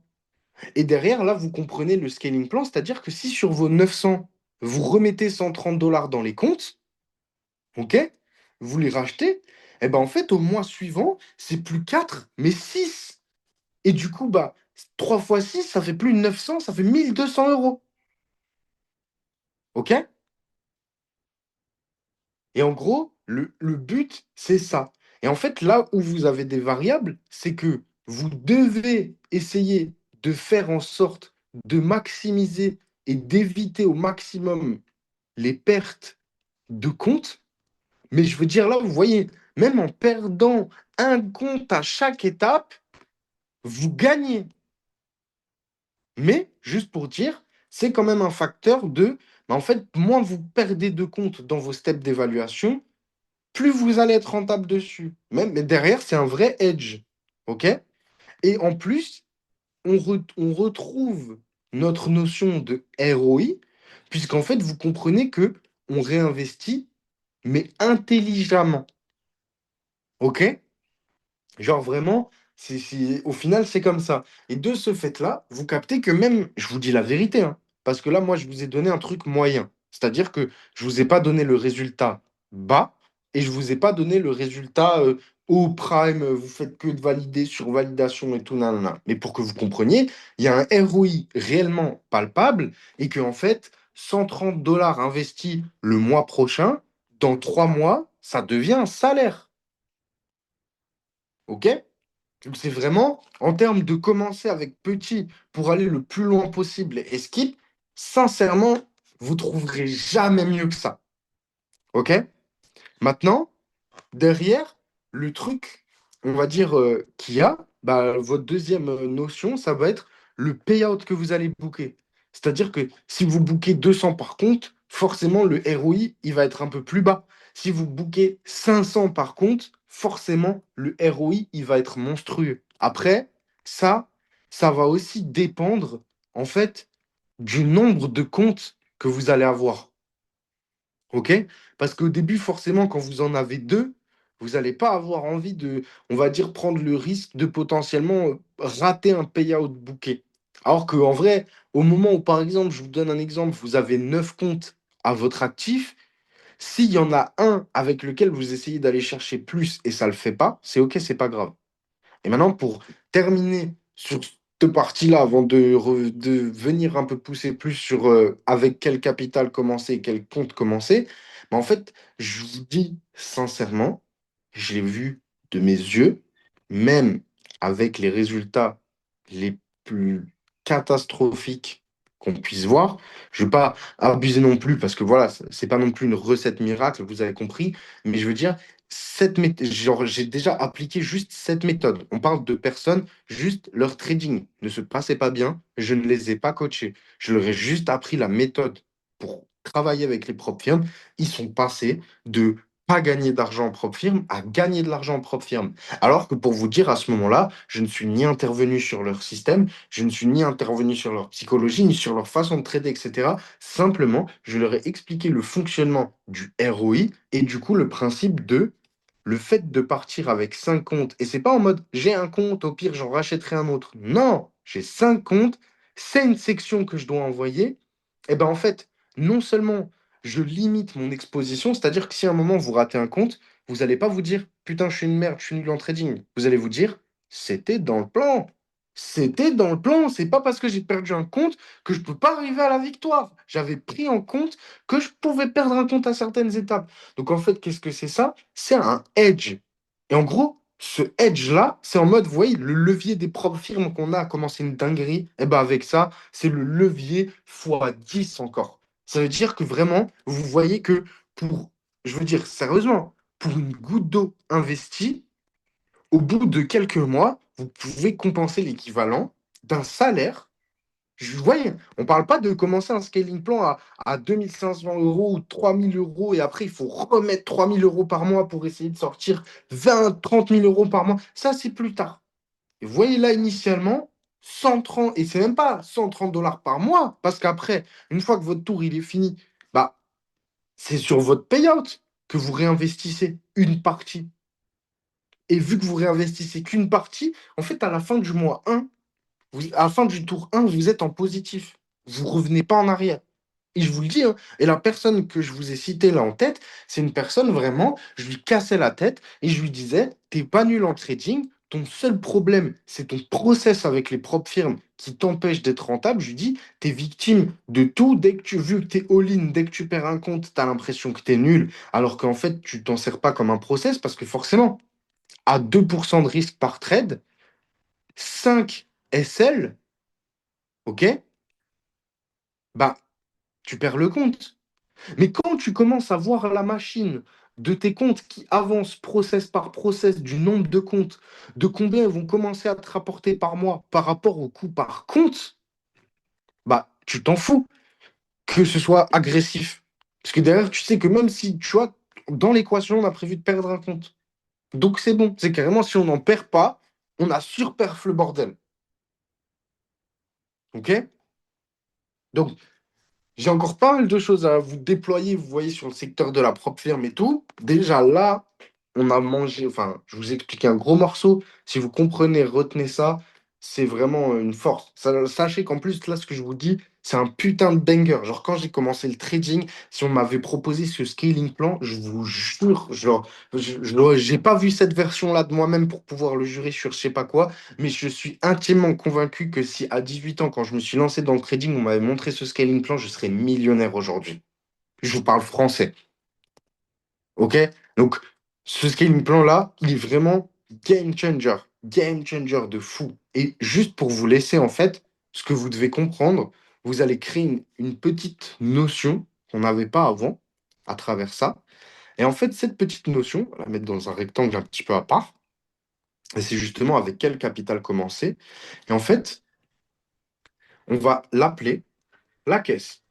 Et derrière, là, vous comprenez le scaling plan, c'est-à-dire que si sur vos 900, vous remettez 130 $ dans les comptes, OK, vous les rachetez, et ben en fait, au mois suivant, c'est plus 4 mais 6. Et du coup, bah, 3 fois 6 ça fait plus de 900, ça fait 1 200 €. OK? Et en gros, le but, c'est ça. Et en fait, là où vous avez des variables, c'est que vous devez essayer de faire en sorte de maximiser et d'éviter au maximum les pertes de compte. Mais je veux dire, là, vous voyez, même en perdant un compte à chaque étape, vous gagnez. Mais, juste pour dire, c'est quand même un facteur de, bah, en fait, moins vous perdez de compte dans vos steps d'évaluation, plus vous allez être rentable dessus. Même, mais derrière, c'est un vrai edge. OK? Et en plus, on retrouve notre notion de ROI, puisqu'en fait, vous comprenez que on réinvestit, mais intelligemment. OK? Genre vraiment, au final, c'est comme ça. Et de ce fait-là, vous captez que même, je vous dis la vérité, hein, parce que là, moi, je vous ai donné un truc moyen. C'est-à-dire que je vous ai pas donné le résultat bas et je vous ai pas donné le résultat au prime, vous faites que de valider sur validation et tout, nanana. Mais pour que vous compreniez, il y a un ROI réellement palpable et que, en fait, 130 $ investis le mois prochain, dans 3 mois, ça devient un salaire. OK? Donc c'est vraiment, en termes de commencer avec petit pour aller le plus loin possible et skip, sincèrement, vous trouverez jamais mieux que ça. OK? Maintenant, derrière, le truc, on va dire, qu'il y a, bah, votre deuxième notion, ça va être le payout que vous allez booker. C'est-à-dire que si vous bookez 200 par compte, forcément, le ROI, il va être un peu plus bas. Si vous bookez 500 par compte, forcément, le ROI, il va être monstrueux. Après, ça, ça va aussi dépendre, en fait, du nombre de comptes que vous allez avoir. OK? Parce qu'au début, forcément, quand vous en avez 2, vous n'allez pas avoir envie de, on va dire, prendre le risque de potentiellement rater un payout booké. Alors qu'en vrai, au moment où, par exemple, je vous donne un exemple, vous avez 9 comptes à votre actif, s'il y en a un avec lequel vous essayez d'aller chercher plus et ça ne le fait pas, c'est OK, c'est pas grave. Et maintenant, pour terminer sur cette partie-là, avant de venir un peu pousser plus sur avec quel capital commencer et quel compte commencer, bah, en fait, je vous dis sincèrement, je l'ai vu de mes yeux, même avec les résultats les plus catastrophiques qu'on puisse voir. Je ne vais pas abuser non plus parce que voilà, c'est pas non plus une recette miracle, vous avez compris. Mais je veux dire, genre, j'ai déjà appliqué juste cette méthode. On parle de personnes, juste leur trading ne se passait pas bien. Je ne les ai pas coachés. Je leur ai juste appris la méthode pour travailler avec les propres firmes. Ils sont passés de pas gagner d'argent en propre firme à gagner de l'argent en propre firme. Alors que pour vous dire, à ce moment-là, je ne suis ni intervenu sur leur système, je ne suis ni intervenu sur leur psychologie, ni sur leur façon de trader, etc. Simplement, je leur ai expliqué le fonctionnement du ROI et du coup le principe de le fait de partir avec 5 comptes. Et c'est pas en mode j'ai un compte, au pire j'en rachèterai un autre. Non, j'ai 5 comptes, c'est une section que je dois envoyer. Et ben en fait, non seulement je limite mon exposition, c'est-à-dire que si à un moment vous ratez un compte, vous n'allez pas vous dire putain, je suis une merde, je suis nul en trading. Vous allez vous dire c'était dans le plan. C'était dans le plan. C'est pas parce que j'ai perdu un compte que je peux pas arriver à la victoire. J'avais pris en compte que je pouvais perdre un compte à certaines étapes. Donc en fait, qu'est-ce que c'est ça? C'est un edge. Et en gros, ce edge-là, c'est en mode, vous voyez, le levier des propres firmes qu'on a, comment c'est une dinguerie. Et ben avec ça, c'est le levier fois 10 encore. Ça veut dire que vraiment, vous voyez que pour, je veux dire, sérieusement, pour une goutte d'eau investie, au bout de quelques mois, vous pouvez compenser l'équivalent d'un salaire. Voyez, on ne parle pas de commencer un scaling plan à 2500 euros ou 3000 euros et après il faut remettre 3000 euros par mois pour essayer de sortir 20, 30 000 euros par mois. Ça, c'est plus tard. Et vous voyez là, initialement, 130, et c'est même pas 130 dollars par mois, parce qu'après, une fois que votre tour il est fini, bah, c'est sur votre payout que vous réinvestissez une partie. Et vu que vous réinvestissez qu'une partie, en fait, à la fin du mois 1, à la fin du tour 1, vous êtes en positif. Vous revenez pas en arrière. Et je vous le dis, hein, et la personne que je vous ai citée là en tête, c'est une personne vraiment, je lui cassais la tête et je lui disais, t'es pas nul en trading, ton seul problème, c'est ton process avec les propres firmes qui t'empêche d'être rentable. Je lui dis, t'es victime de tout. Dès que tu, vu que t'es all-in, dès que tu perds un compte, t'as l'impression que t'es nul, alors qu'en fait, tu t'en sers pas comme un process parce que forcément, à 2% de risque par trade, 5 SL, ok, bah, tu perds le compte. Mais quand tu commences à voir la machine de tes comptes qui avancent process par process, du nombre de comptes, de combien ils vont commencer à te rapporter par mois par rapport au coût par compte, bah, tu t'en fous que ce soit agressif. Parce que derrière, tu sais que même si, tu vois, dans l'équation, on a prévu de perdre un compte. Donc c'est bon. C'est carrément, si on n'en perd pas, on a surperf le bordel. OK? Donc, j'ai encore pas mal de choses à vous déployer, vous voyez, sur le secteur de la propre firme et tout. Déjà là, on a mangé, enfin, je vous ai expliqué un gros morceau. Si vous comprenez, retenez ça, c'est vraiment une force. Sachez qu'en plus, là, ce que je vous dis, c'est un putain de banger. Genre, quand j'ai commencé le trading, si on m'avait proposé ce scaling plan, je vous jure, genre, j'ai pas vu cette version-là de moi-même pour pouvoir le jurer sur je sais pas quoi. Mais je suis intimement convaincu que si à 18 ans, quand je me suis lancé dans le trading, on m'avait montré ce scaling plan, je serais millionnaire aujourd'hui. Je vous parle français. OK? Donc, ce scaling plan-là, il est vraiment game changer. Game changer de fou. Et juste pour vous laisser, en fait, ce que vous devez comprendre, vous allez créer une petite notion qu'on n'avait pas avant à travers ça. Et en fait, cette petite notion, on va la mettre dans un rectangle un petit peu à part. Et c'est justement avec quel capital commencer. Et en fait, on va l'appeler la caisse.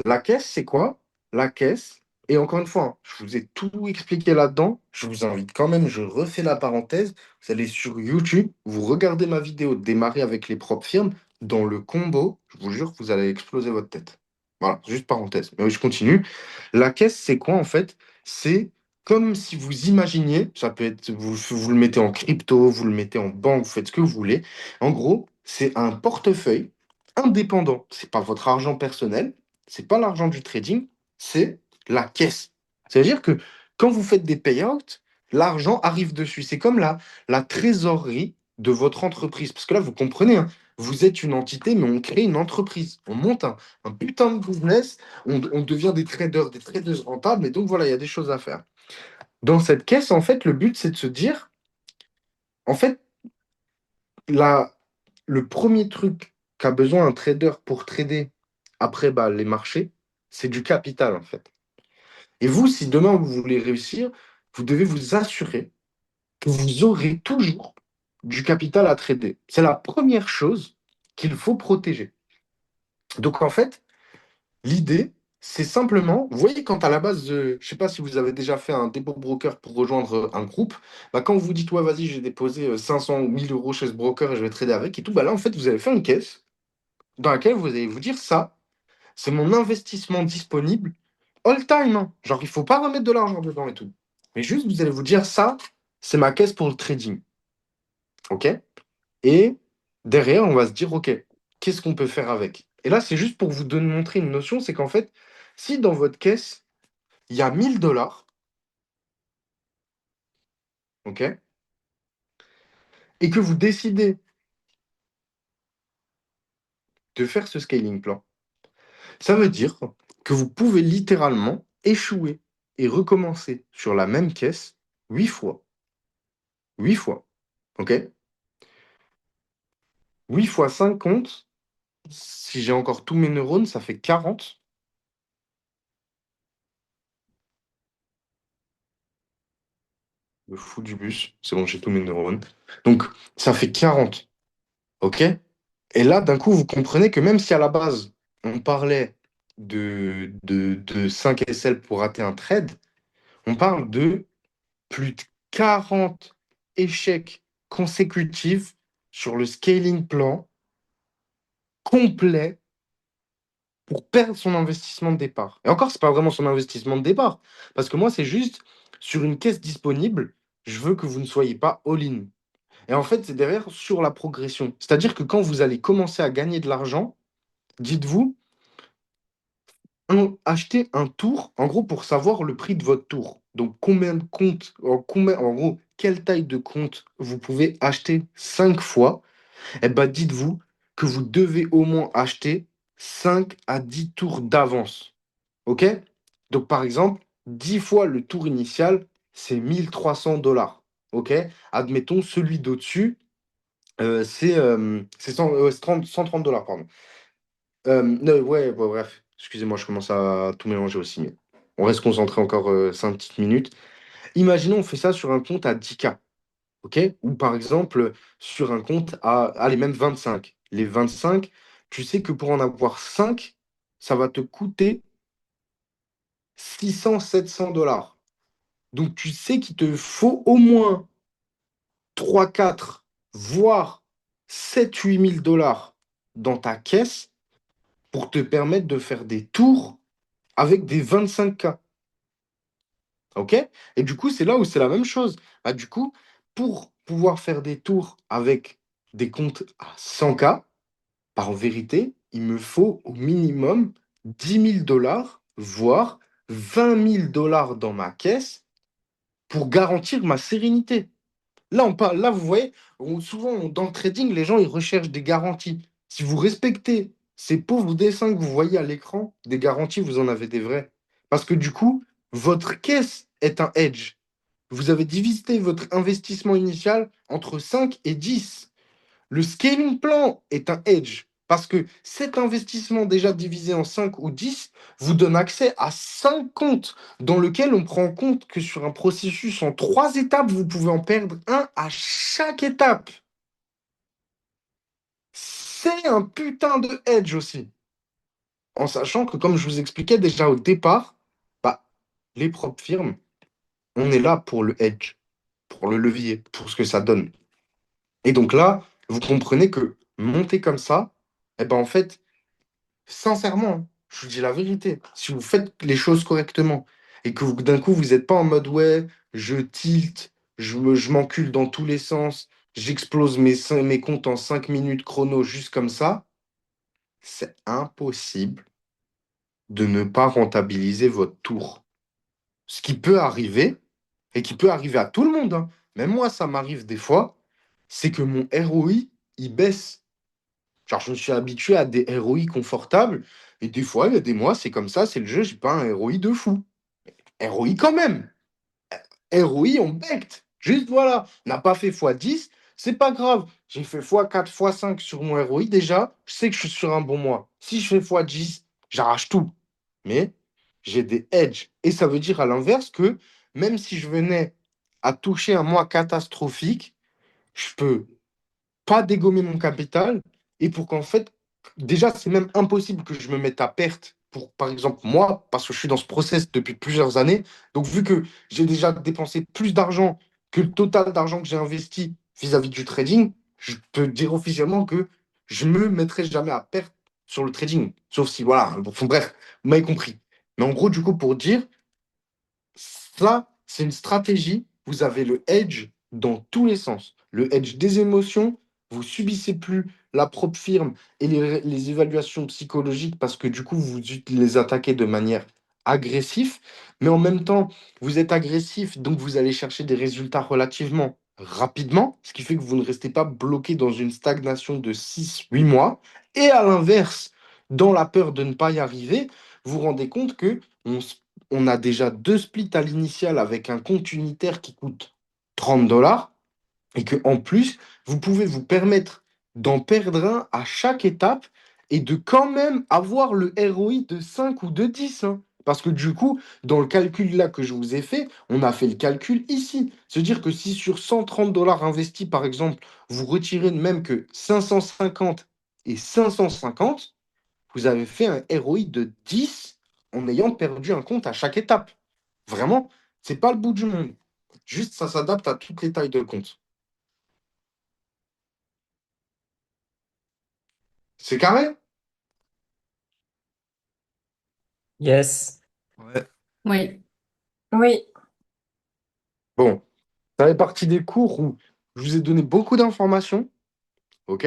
La caisse, c'est quoi? La caisse, et encore une fois, hein, je vous ai tout expliqué là-dedans. Je vous invite quand même, je refais la parenthèse. Vous allez sur YouTube, vous regardez ma vidéo démarrer avec les propres firmes. Dans le combo, je vous jure que vous allez exploser votre tête. Voilà, juste parenthèse. Mais oui, je continue. La caisse, c'est quoi en fait? C'est comme si vous imaginiez, ça peut être, vous le mettez en crypto, vous le mettez en banque, vous faites ce que vous voulez. En gros, c'est un portefeuille indépendant. C'est pas votre argent personnel, c'est pas l'argent du trading, c'est la caisse. C'est-à-dire que quand vous faites des payouts, l'argent arrive dessus. C'est comme la trésorerie de votre entreprise. Parce que là, vous comprenez, hein, vous êtes une entité, mais on crée une entreprise. On monte un putain de business, on devient des traders rentables, et donc voilà, il y a des choses à faire. Dans cette caisse, en fait, le but, c'est de se dire, en fait, la, le premier truc qu'a besoin un trader pour trader après bah, les marchés, c'est du capital en fait. Et vous, si demain vous voulez réussir, vous devez vous assurer que vous aurez toujours du capital à trader. C'est la première chose qu'il faut protéger. Donc en fait, l'idée, c'est simplement, vous voyez, quand à la base, je ne sais pas si vous avez déjà fait un dépôt broker pour rejoindre un groupe, bah, quand vous dites, ouais, vas-y, j'ai déposé 500 ou 1000 euros chez ce broker et je vais trader avec et tout, bah là, en fait, vous avez fait une caisse dans laquelle vous allez vous dire ça, c'est mon investissement disponible all time, hein. Genre, il faut pas remettre de l'argent dedans et tout. Mais juste, vous allez vous dire ça, c'est ma caisse pour le trading. OK? Et derrière, on va se dire, OK, qu'est-ce qu'on peut faire avec? Et là, c'est juste pour vous donner, montrer une notion, c'est qu'en fait, si dans votre caisse, il y a 1000 $, OK, et que vous décidez de faire ce scaling plan, ça veut dire que vous pouvez littéralement échouer et recommencer sur la même caisse 8 fois. 8 fois. OK? 8 fois 5 comptes. Si j'ai encore tous mes neurones, ça fait 40. Le fou du bus. C'est bon, j'ai tous mes neurones. Donc, ça fait 40. OK? Et là, d'un coup, vous comprenez que même si à la base, on parlait de 5 SL pour rater un trade, on parle de plus de 40 échecs consécutifs sur le scaling plan complet pour perdre son investissement de départ. Et encore, c'est pas vraiment son investissement de départ. Parce que moi, c'est juste sur une caisse disponible, je veux que vous ne soyez pas all-in. Et en fait, c'est derrière sur la progression. C'est-à-dire que quand vous allez commencer à gagner de l'argent, dites-vous, achetez un tour, en gros, pour savoir le prix de votre tour. Donc, combien de comptes, en gros, quelle taille de compte vous pouvez acheter 5 fois. Eh ben, dites-vous que vous devez au moins acheter 5 à 10 tours d'avance. OK? Donc, par exemple, 10 fois le tour initial, c'est 1300 $. OK? Admettons, celui d'au-dessus, c'est 130 $, pardon. Ouais, ouais, bref, excusez-moi, je commence à tout mélanger aussi, mais on reste concentré encore 5 petites minutes. Imaginons, on fait ça sur un compte à 10K, OK? Ou par exemple, sur un compte à, allez, même 25. Les 25, tu sais que pour en avoir 5, ça va te coûter 600 700 $. Donc, tu sais qu'il te faut au moins 3 4 voire 7 8 000 $ dans ta caisse pour te permettre de faire des tours avec des 25K. OK? Et du coup, c'est là où c'est la même chose. Bah, du coup, pour pouvoir faire des tours avec des comptes à 100K, bah, en vérité, il me faut au minimum 10 000 $, voire 20 000 $ dans ma caisse pour garantir ma sérénité. Là, on parle, là, vous voyez, souvent dans le trading, les gens ils recherchent des garanties. Si vous respectez ces pauvres dessins que vous voyez à l'écran, des garanties, vous en avez des vrais. Parce que du coup, votre caisse est un hedge. Vous avez divisé votre investissement initial entre 5 et 10. Le scaling plan est un hedge parce que cet investissement déjà divisé en 5 ou 10 vous donne accès à 5 comptes dans lesquels on prend en compte que sur un processus en 3 étapes, vous pouvez en perdre un à chaque étape. C'est un putain de hedge aussi. En sachant que, comme je vous expliquais déjà au départ, bah, les propres firmes, on est là pour le hedge, pour le levier, pour ce que ça donne. Et donc là, vous comprenez que monter comme ça, eh ben en fait, sincèrement, hein, je vous dis la vérité, si vous faites les choses correctement et que d'un coup, vous n'êtes pas en mode ouais, je tilte, je m'encule dans tous les sens, j'explose mes comptes en 5 minutes chrono juste comme ça, c'est impossible de ne pas rentabiliser votre tour. Ce qui peut arriver, et qui peut arriver à tout le monde, hein, même moi, ça m'arrive des fois, c'est que mon ROI, il baisse. Genre, je me suis habitué à des ROI confortables. Et des fois, il y a des mois, c'est comme ça, c'est le jeu, j'ai pas un ROI de fou. ROI quand même. ROI, on becte. Juste voilà, on n'a pas fait x10. C'est pas grave. J'ai fait x4, x5 sur mon ROI déjà. Je sais que je suis sur un bon mois. Si je fais x10, j'arrache tout. Mais j'ai des edges. Et ça veut dire à l'inverse que même si je venais à toucher un mois catastrophique, je peux pas dégommer mon capital et pour qu'en fait, déjà, c'est même impossible que je me mette à perte pour, par exemple, moi, parce que je suis dans ce process depuis plusieurs années. Donc, vu que j'ai déjà dépensé plus d'argent que le total d'argent que j'ai investi vis-à-vis du trading, je peux dire officiellement que je me mettrai jamais à perte sur le trading. Sauf si, voilà, bon, bref, vous m'avez compris. Mais en gros, du coup, pour dire, ça, c'est une stratégie. Vous avez le edge dans tous les sens. Le edge des émotions, vous subissez plus la propre firme et les évaluations psychologiques parce que du coup, vous les attaquez de manière agressive. Mais en même temps, vous êtes agressif, donc vous allez chercher des résultats relativement rapidement, ce qui fait que vous ne restez pas bloqué dans une stagnation de 6 8 mois. Et à l'inverse, dans la peur de ne pas y arriver, vous vous rendez compte que on a déjà deux splits à l'initiale avec un compte unitaire qui coûte 30 dollars et que en plus, vous pouvez vous permettre d'en perdre un à chaque étape et de quand même avoir le ROI de 5 ou de 10, hein. Parce que du coup, dans le calcul là que je vous ai fait, on a fait le calcul ici. C'est-à-dire que si sur 130 dollars investis, par exemple, vous retirez même que 550 et 550, vous avez fait un ROI de 10 en ayant perdu un compte à chaque étape. Vraiment, c'est pas le bout du monde. Juste, ça s'adapte à toutes les tailles de compte. C'est carré? Yes. Ouais. Oui, oui. Bon, ça fait partie des cours où je vous ai donné beaucoup d'informations, ok?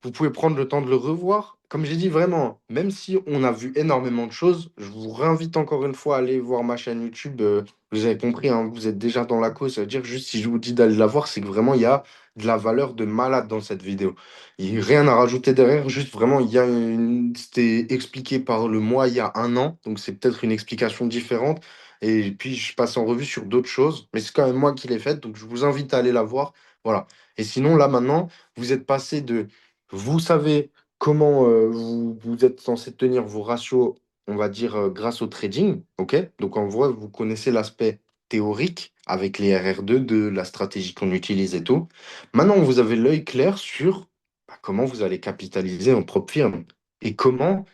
Vous pouvez prendre le temps de le revoir. Comme j'ai dit, vraiment, même si on a vu énormément de choses, je vous réinvite encore une fois à aller voir ma chaîne YouTube. Vous avez compris, hein, vous êtes déjà dans la cause. Ça veut dire juste si je vous dis d'aller la voir, c'est que vraiment, il y a de la valeur de malade dans cette vidéo. Il n'y a rien à rajouter derrière, juste vraiment, il y a une... C'était expliqué par le moi il y a un an, donc c'est peut-être une explication différente. Et puis, je passe en revue sur d'autres choses, mais c'est quand même moi qui l'ai faite, donc je vous invite à aller la voir. Voilà. Et sinon, là, maintenant, vous êtes passé de vous savez comment vous êtes censé tenir vos ratios, on va dire, grâce au trading, ok? Donc en vrai, vous connaissez l'aspect théorique avec les RR2 de la stratégie qu'on utilise et tout. Maintenant, vous avez l'œil clair sur bah, comment vous allez capitaliser en propre firme. Et comment,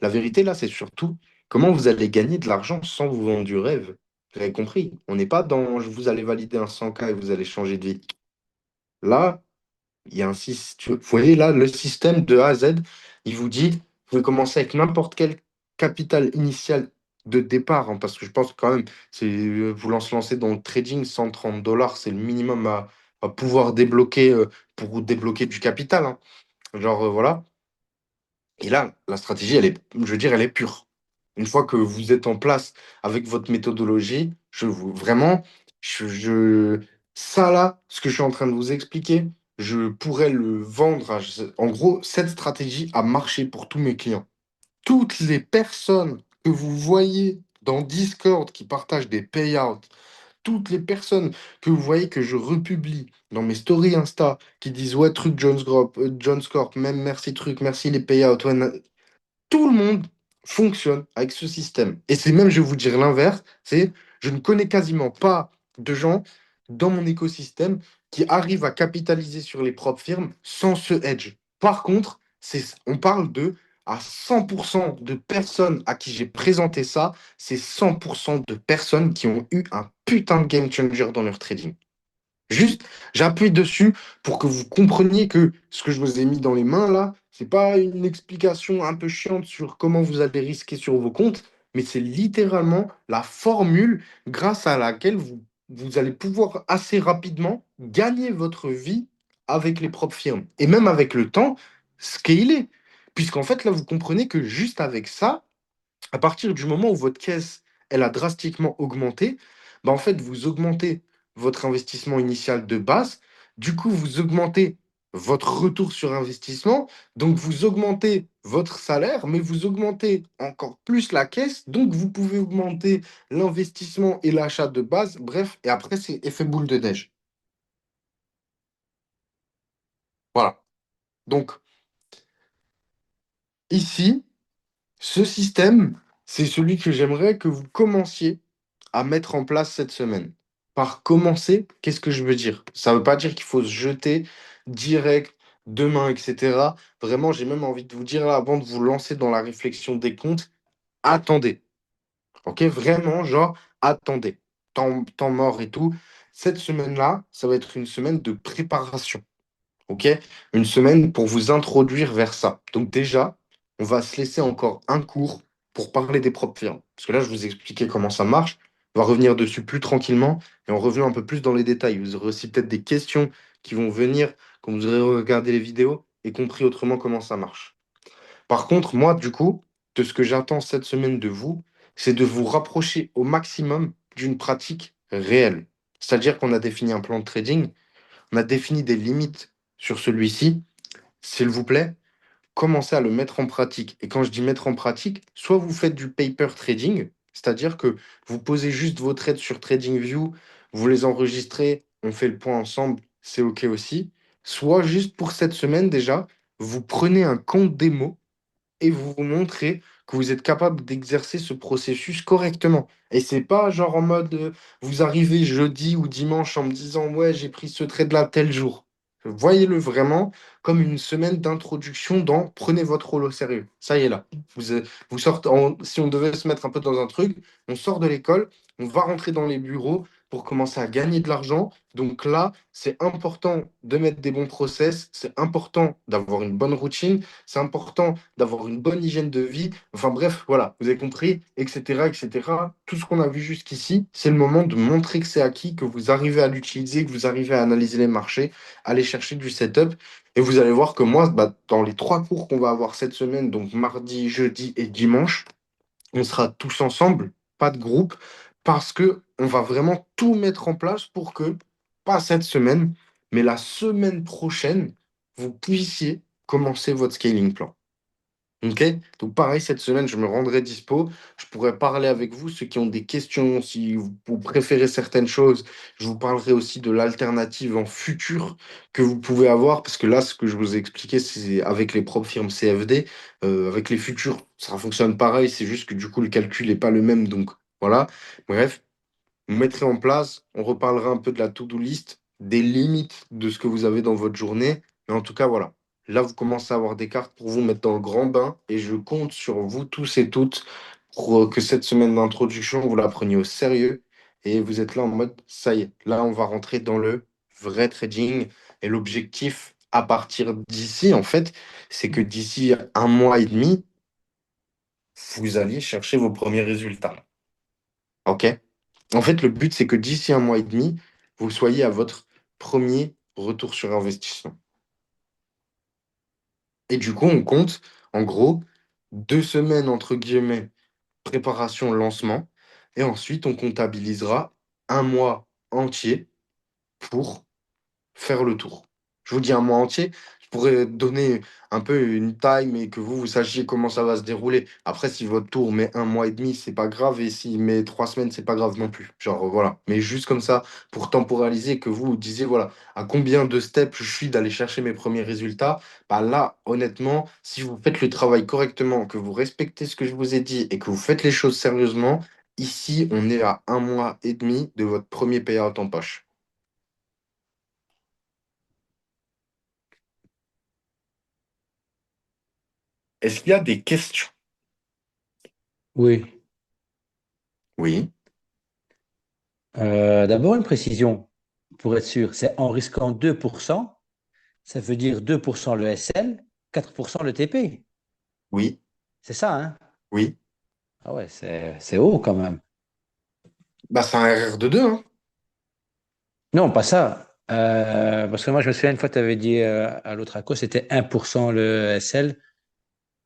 la vérité là, c'est surtout comment vous allez gagner de l'argent sans vous vendre du rêve. Vous avez compris? On n'est pas dans vous allez valider un 100K et vous allez changer de vie. Là, il y a un système, vous voyez là, le système de A à Z, il vous dit, vous pouvez commencer avec n'importe quel capital initial de départ, hein, parce que je pense que quand même, c'est vous lancer dans le trading, 130 dollars, c'est le minimum à pouvoir débloquer pour débloquer du capital, hein. Genre, voilà. Et là, la stratégie, elle est, je veux dire, elle est pure. Une fois que vous êtes en place avec votre méthodologie, je vous vraiment, ça là, ce que je suis en train de vous expliquer, je pourrais le vendre. En gros, cette stratégie a marché pour tous mes clients. Toutes les personnes que vous voyez dans Discord qui partagent des payouts, toutes les personnes que vous voyez que je republie dans mes stories Insta qui disent ouais, truc Jones Corp, même merci truc, merci les payouts, ouais, tout le monde fonctionne avec ce système. Et c'est même, je vais vous dire l'inverse, c'est je ne connais quasiment pas de gens dans mon écosystème qui arrivent à capitaliser sur les propres firmes sans ce edge. Par contre, on parle de à 100% de personnes à qui j'ai présenté ça, c'est 100% de personnes qui ont eu un putain de game changer dans leur trading. Juste, j'appuie dessus pour que vous compreniez que ce que je vous ai mis dans les mains là, c'est pas une explication un peu chiante sur comment vous allez risquer sur vos comptes, mais c'est littéralement la formule grâce à laquelle vous allez pouvoir assez rapidement gagner votre vie avec les propres firmes. Et même avec le temps, scaler. Puisqu'en fait, là, vous comprenez que juste avec ça, à partir du moment où votre caisse, elle a drastiquement augmenté, bah en fait, vous augmentez votre investissement initial de base. Du coup, vous augmentez votre retour sur investissement. Donc, vous augmentez votre salaire, mais vous augmentez encore plus la caisse. Donc, vous pouvez augmenter l'investissement et l'achat de base. Bref, et après, c'est effet boule de neige. Donc, ici, ce système, c'est celui que j'aimerais que vous commenciez à mettre en place cette semaine. Par commencer, qu'est-ce que je veux dire? Ça ne veut pas dire qu'il faut se jeter direct, demain, etc. Vraiment, j'ai même envie de vous dire, là, avant de vous lancer dans la réflexion des comptes, attendez. OK? Vraiment, genre, attendez. Temps mort et tout. Cette semaine-là, ça va être une semaine de préparation. OK? Une semaine pour vous introduire vers ça. Donc déjà, on va se laisser encore un cours pour parler des propres firmes. Parce que là, je vous ai expliqué comment ça marche. On va revenir dessus plus tranquillement et on revient un peu plus dans les détails. Vous aurez aussi peut-être des questions qui vont venir quand vous aurez regardé les vidéos et compris autrement comment ça marche. Par contre, moi, du coup, de ce que j'attends cette semaine de vous, c'est de vous rapprocher au maximum d'une pratique réelle. C'est-à-dire qu'on a défini un plan de trading, on a défini des limites sur celui-ci. S'il vous plaît, commencez à le mettre en pratique. Et quand je dis mettre en pratique, soit vous faites du paper trading, c'est-à-dire que vous posez juste vos trades sur TradingView, vous les enregistrez, on fait le point ensemble, c'est OK aussi. Soit juste pour cette semaine déjà, vous prenez un compte démo et vous vous montrez que vous êtes capable d'exercer ce processus correctement. Et c'est pas genre en mode vous arrivez jeudi ou dimanche en me disant ouais, j'ai pris ce trade-là tel jour. Voyez-le vraiment comme une semaine d'introduction dans prenez votre rôle au sérieux. Ça y est là. Vous sortez si on devait se mettre un peu dans un truc, on sort de l'école, on va rentrer dans les bureaux pour commencer à gagner de l'argent. Donc là, c'est important de mettre des bons process, c'est important d'avoir une bonne routine, c'est important d'avoir une bonne hygiène de vie. Enfin bref, voilà, vous avez compris, etc., etc. Tout ce qu'on a vu jusqu'ici, c'est le moment de montrer que c'est acquis, que vous arrivez à l'utiliser, que vous arrivez à analyser les marchés, aller chercher du setup. Et vous allez voir que moi, bah, dans les trois cours qu'on va avoir cette semaine, donc mardi, jeudi et dimanche, on sera tous ensemble, pas de groupe, parce que on va vraiment tout mettre en place pour que, pas cette semaine, mais la semaine prochaine, vous puissiez commencer votre scaling plan. Ok? Donc pareil, cette semaine, je me rendrai dispo. Je pourrais parler avec vous, ceux qui ont des questions, si vous préférez certaines choses. Je vous parlerai aussi de l'alternative en futur que vous pouvez avoir, parce que là, ce que je vous ai expliqué, c'est avec les propres firmes CFD. Avec les futurs, ça fonctionne pareil, c'est juste que du coup, le calcul n'est pas le même. Donc voilà. Bref, vous mettrez en place, on reparlera un peu de la to-do list, des limites de ce que vous avez dans votre journée. Mais en tout cas, voilà. Là, vous commencez à avoir des cartes pour vous mettre dans le grand bain et je compte sur vous tous et toutes pour que cette semaine d'introduction, vous la preniez au sérieux et vous êtes là en mode, ça y est, là, on va rentrer dans le vrai trading. Et l'objectif à partir d'ici, en fait, c'est que d'ici un mois et demi, vous alliez chercher vos premiers résultats. OK? En fait, le but, c'est que d'ici un mois et demi, vous soyez à votre premier retour sur investissement. Et du coup, on compte, en gros, 2 semaines, entre guillemets, préparation, lancement. Et ensuite, on comptabilisera un mois entier pour faire le tour. Je vous dis un mois entier, je pourrais donner un peu une time et que vous sachiez comment ça va se dérouler. Après, si votre tour met un mois et demi, c'est pas grave. Et s'il met 3 semaines, c'est pas grave non plus. Genre, voilà. Mais juste comme ça, pour temporaliser, que vous vous disiez, voilà, à combien de steps je suis d'aller chercher mes premiers résultats. Bah là, honnêtement, si vous faites le travail correctement, que vous respectez ce que je vous ai dit et que vous faites les choses sérieusement, ici, on est à un mois et demi de votre premier payout en poche. Est-ce qu'il y a des questions? Oui. Oui. D'abord, une précision, pour être sûr, c'est en risquant 2%, ça veut dire 2% le SL, 4% le TP. Oui, C'est ça, hein? oui. Ah ouais, c'est haut quand même. Bah, c'est un RR de 2, hein. Non, pas ça. Parce que moi, je me souviens, une fois, tu avais dit à l'autre ACO, c'était 1% le SL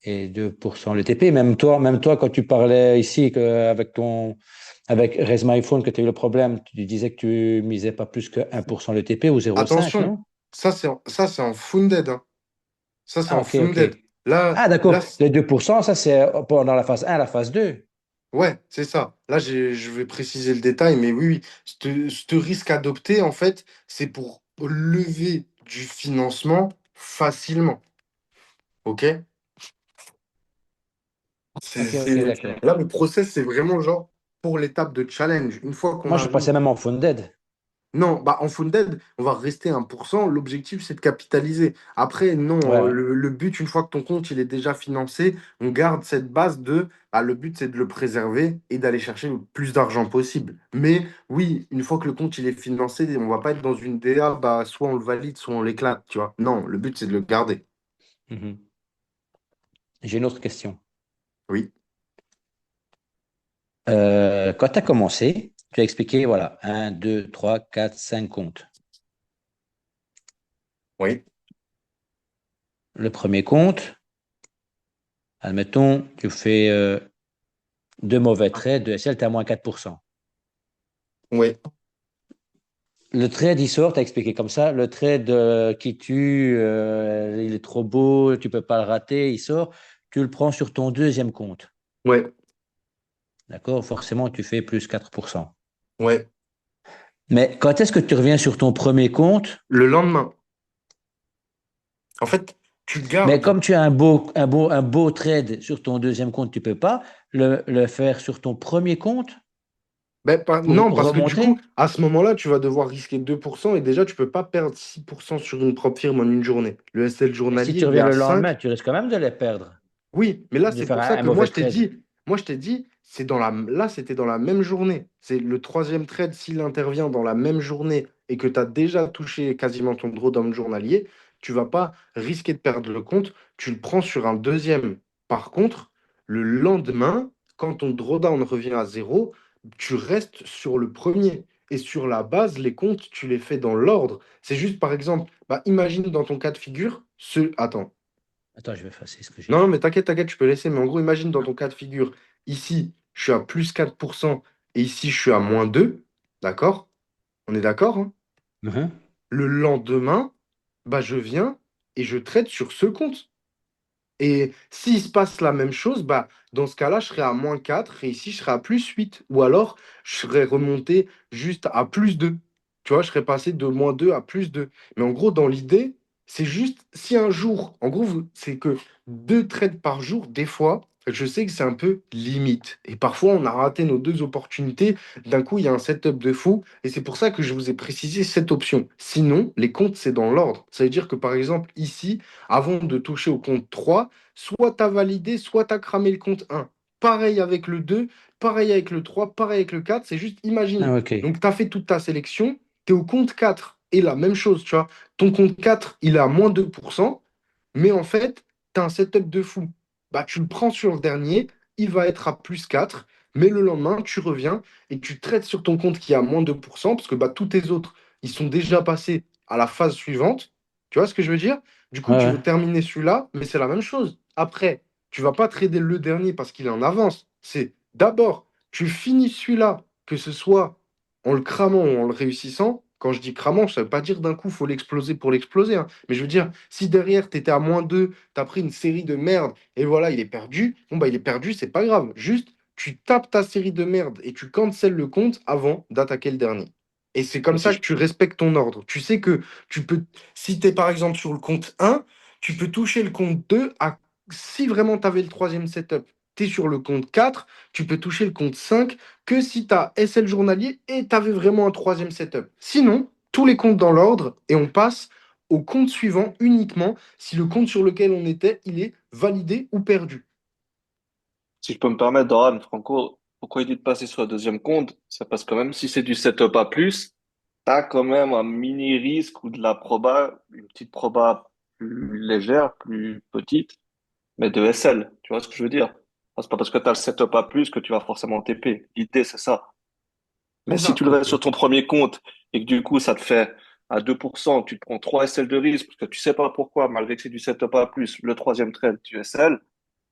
et 2% le TP. Même toi, quand tu parlais ici avec Raise My Phone, que tu as eu le problème, tu disais que tu misais pas plus que 1% le TP ou 0,5, Attention, non? ça, c'est en funded, hein. Ça, c'est Ah, en ok, ok. funded. Là, Ah, là, d'accord. Les 2%, ça, c'est pendant la phase 1, la phase 2. ouais, c'est ça. Là, je vais préciser le détail, mais oui, oui. Ce risque adopté, en fait, c'est pour lever du financement facilement. OK? Ok, ok, d'accord. Là, le process, c'est vraiment genre pour l'étape de challenge. Une fois qu'on Moi, je arrive. passais même en funded. Non, bah en funded, on va rester à 1%. L'objectif, c'est de capitaliser. Après, non, Ouais, ouais. le but, une fois que ton compte il est déjà financé, on garde cette base de. Bah, le but, c'est de le préserver et d'aller chercher le plus d'argent possible. Mais oui, une fois que le compte il est financé, on va pas être dans une DA, bah, soit on le valide, soit on l'éclate, tu vois. Non, le but, c'est de le garder. Mhm. J'ai une autre question. Oui, Quand tu as commencé, tu as expliqué, voilà, un, 2, 3, 4, 5 comptes. oui, Le premier compte, admettons, tu fais deux mauvais trades, de SL, tu es à moins 4%. oui, Le trade, il sort, tu as expliqué comme ça. Le trade qui tue, il est trop beau, tu peux pas le rater, il sort. Tu le prends sur ton deuxième compte. oui, D'accord? Forcément, tu fais plus 4%. oui. Mais quand est-ce que tu reviens sur ton premier compte? Le lendemain, en fait, tu Mais gardes. comme tu as un beau trade sur ton deuxième compte, tu peux pas le faire sur ton premier compte Ben, pour non, parce que du coup, remonter? à ce moment-là, tu vas devoir risquer 2% et déjà, tu peux pas perdre 6% sur une propre firme en une journée. Le SL Et si journalier, tu il est reviens à le 5. lendemain, tu risques quand même de les perdre, Oui, mais là, de c'est faire pour ça un que mauvais trade. moi, je t'ai dit, là, c'était dans la même journée. C'est le troisième trade, s'il intervient dans la même journée et que tu as déjà touché quasiment ton drawdown journalier, tu vas pas risquer de perdre le compte, tu le prends sur un deuxième. Par contre, le lendemain, quand ton drawdown revient à zéro, tu restes sur le premier. Et sur la base, les comptes, tu les fais dans l'ordre. C'est juste, par exemple, bah, imagine dans ton cas de figure, Attends. Attends, je vais effacer ce que j'ai Non, non, fait. mais t'inquiète, tu peux laisser. Mais en gros, imagine dans ton cas de figure, ici, je suis à plus 4% et ici, je suis à -2. D'accord? On est d'accord, hein? Mhm. Le lendemain, bah, je viens et je traite sur ce compte. Et s'il se passe la même chose, bah, dans ce cas-là, je serai à -4 et ici, je serai à +8. Ou alors, je serais remonté juste à +2. Tu vois, je serais passé de -2 à +2. Mais en gros, dans l'idée, c'est juste si un jour, en gros, c'est que 2 trades par jour, des fois, je sais que c'est un peu limite. Et parfois, on a raté nos 2 opportunités. D'un coup, il y a un setup de fou. Et c'est pour ça que je vous ai précisé cette option. Sinon, les comptes, c'est dans l'ordre. Ça veut dire que, par exemple, ici, avant de toucher au compte 3, soit tu as validé, soit tu as cramé le compte 1. Pareil avec le 2, pareil avec le 3, pareil avec le 4. C'est juste, imagine. Ah, ok. Donc, tu as fait toute ta sélection, tu es au compte 4. Et la même chose, tu vois. Ton compte 4, il est à -2%, mais en fait, tu as un setup de fou. Bah, tu le prends sur le dernier, il va être à +4, mais le lendemain, tu reviens et tu traites sur ton compte qui est à -2%, parce que bah, tous tes autres, ils sont déjà passés à la phase suivante. Tu vois ce que je veux dire? Du coup, Ouais, tu ouais. veux terminer celui-là, mais c'est la même chose. Après, tu vas pas trader le dernier parce qu'il est en avance. C'est d'abord, tu finis celui-là, que ce soit en le cramant ou en le réussissant. Quand je dis cramant, ça veut pas dire d'un coup, faut l'exploser pour l'exploser, hein. Mais je veux dire, si derrière, tu étais à -2, tu as pris une série de merde, et voilà, il est perdu, bon, bah, il est perdu, c'est pas grave. Juste, tu tapes ta série de merde et tu cancelles le compte avant d'attaquer le dernier. Et c'est comme Et si ça que je... tu respectes ton ordre. Tu sais que tu peux, si tu es par exemple sur le compte 1, tu peux toucher le compte 2 si vraiment tu avais le troisième setup. Tu es sur le compte 4, tu peux toucher le compte 5 que si tu as SL journalier et tu avais vraiment un troisième setup. Sinon, tous les comptes dans l'ordre et on passe au compte suivant uniquement si le compte sur lequel on était, il est validé ou perdu. Si je peux me permettre, Doran, Franco, pourquoi il dit de passer sur le deuxième compte? C'est parce que même si c'est du setup à plus, t'as quand même un mini risque ou de la proba, une petite proba plus légère, plus petite, mais de SL. Tu vois ce que je veux dire? C'est pas parce que t'as le setup à plus que tu vas forcément TP. L'idée, c'est ça. Mais C'est si ça, tu le ok. restes sur ton premier compte et que du coup, ça te fait à 2%, tu te prends 3 SL de risque parce que tu sais pas pourquoi, malgré que c'est du setup à plus, le troisième trade, tu SL,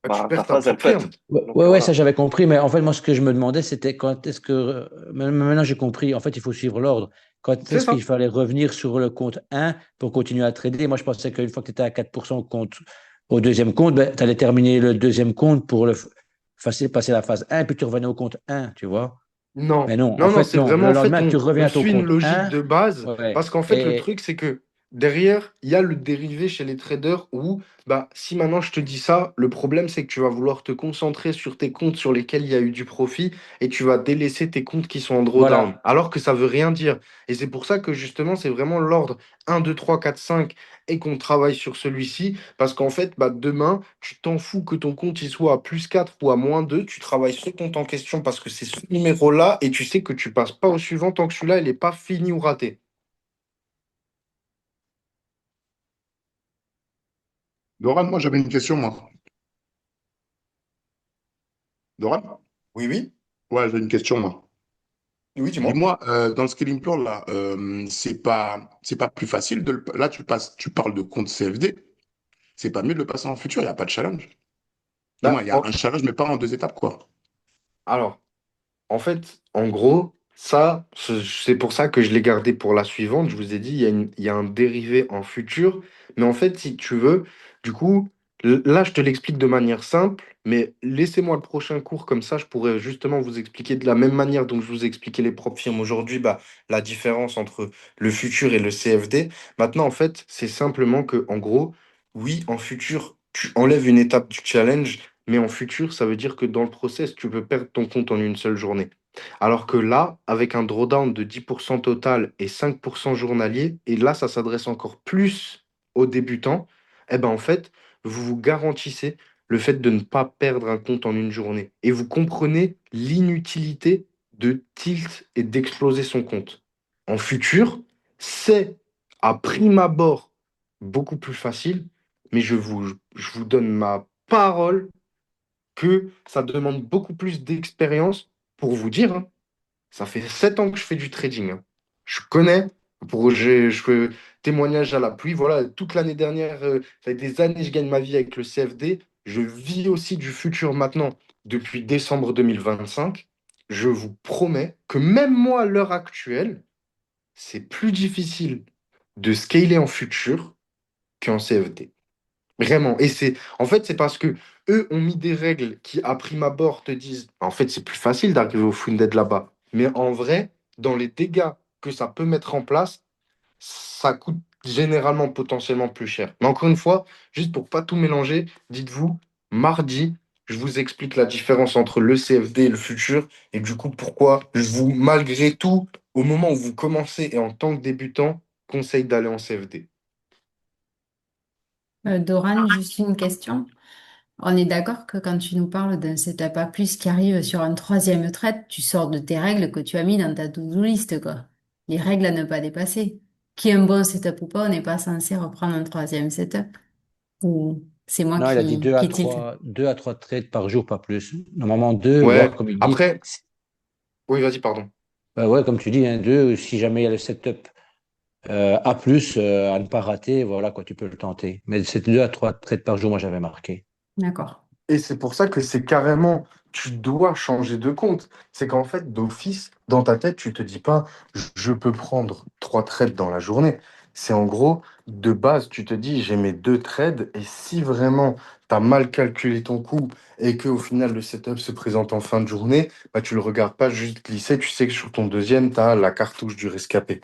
Bah, tu bah, ta perds ta phase, elle propre pète. firme. Ouais, Donc ouais, ouais, ça voilà. j'avais compris, mais en fait, moi, ce que je me demandais, c'était quand est-ce que. Maintenant, j'ai compris, en fait, il faut suivre l'ordre. Quand C'est est-ce ça. qu'il fallait revenir sur le compte un pour continuer à trader? Moi, je pensais qu'une fois que tu étais à 4% au deuxième compte, ben, tu allais terminer le deuxième compte pour passer la phase un puis tu revenais au compte un, tu vois. Non, Mais non, en non, non, fait, c'est non. vraiment Le en fait, lendemain, tu on reviens à ton suit une compte logique un. de base Ouais. parce qu'en fait, le Et truc, c'est que derrière, il y a le dérivé chez les traders où, bah, si maintenant je te dis ça, le problème c'est que tu vas vouloir te concentrer sur tes comptes sur lesquels il y a eu du profit et tu vas délaisser tes comptes qui sont en drawdown. Voilà. Alors que ça veut rien dire. Et c'est pour ça que justement, c'est vraiment l'ordre 1, 2, 3, 4, 5 et qu'on travaille sur celui-ci. Parce qu'en fait, bah, demain, tu t'en fous que ton compte il soit à +4 ou à -2. Tu travailles ce compte en question parce que c'est ce numéro-là et tu sais que tu passes pas au suivant tant que celui-là, il n'est pas fini ou raté. Doran, moi j'avais une question, moi. Doran? Oui, oui. Ouais, j'ai une question, moi. Oui, dis-moi. Dis-moi, dans le scaling plan, là, c'est pas plus facile de là, tu parles de compte CFD. C'est pas mieux de le passer en futur, il n'y a pas de challenge. Du moins, Bah, il y a un challenge, mais pas en deux étapes, quoi. alors, en fait, en gros, ça, c'est pour ça que je l'ai gardé pour la suivante. Je vous ai dit, il y a un dérivé en futur. Mais en fait, si tu veux, du coup, là, je te l'explique de manière simple. Mais laissez-moi le prochain cours, comme ça, je pourrais justement vous expliquer de la même manière dont je vous ai expliqué les propres firmes aujourd'hui, bah, la différence entre le futur et le CFD. Maintenant, en fait, c'est simplement que, en gros, oui, en futur, tu enlèves une étape du challenge. Mais en futur, ça veut dire que dans le process, tu peux perdre ton compte en une seule journée. Alors que là, avec un drawdown de 10% total et 5% journalier, et là, ça s'adresse encore plus aux débutants, eh ben en fait, vous vous garantissez le fait de ne pas perdre un compte en une journée. Et vous comprenez l'inutilité de tilt et d'exploser son compte. En futur, c'est à prime abord beaucoup plus facile, mais je vous donne ma parole que ça demande beaucoup plus d'expérience pour vous dire, hein, ça fait 7 ans que je fais du trading, hein. Je connais, je fais témoignage à la pluie. Voilà, toute l'année dernière, ça fait des années que je gagne ma vie avec le CFD. Je vis aussi du futur maintenant depuis décembre 2025. Je vous promets que même moi, à l'heure actuelle, c'est plus difficile de scaler en futur qu'en CFD. Vraiment. Et en fait, c'est parce que eux ont mis des règles qui, à prime abord, te disent, en fait, c'est plus facile d'arriver au Funded là-bas. Mais en vrai, dans les dégâts que ça peut mettre en place, ça coûte généralement potentiellement plus cher. Mais encore une fois, juste pour pas tout mélanger, dites-vous, mardi, je vous explique la différence entre le CFD et le futur, et du coup, pourquoi je vous, malgré tout, au moment où vous commencez et en tant que débutant, conseille d'aller en CFD. Doran, juste une question. On est d'accord que quand tu nous parles d'un setup A plus qui arrive sur un troisième trade, tu sors de tes règles que tu as mis dans ta to-do list, quoi. Les règles à ne pas dépasser. Qui est un bon setup ou pas, on n'est pas censé reprendre un troisième setup. Ou c'est moi Non, il a dit qui tilte. 2 à 3 trades par jour, pas plus. Normalement, deux, Ouais, voire comme il dit. après, oui, vas-y, pardon. Bah ouais, comme tu dis, hein, deux, si jamais il y a le setup A+, à ne pas rater, voilà quoi, tu peux le tenter. Mais c'est 2 à 3 trades par jour, moi j'avais marqué. D'accord. Et c'est pour ça que c'est carrément, tu dois changer de compte. C'est qu'en fait, d'office, dans ta tête, tu te dis pas, je peux prendre 3 trades dans la journée. C'est en gros, de base, tu te dis, j'ai mes 2 trades, et si vraiment tu as mal calculé ton coup et que au final le setup se présente en fin de journée, bah, tu le regardes pas juste glisser, tu sais que sur ton deuxième, tu as la cartouche du rescapé.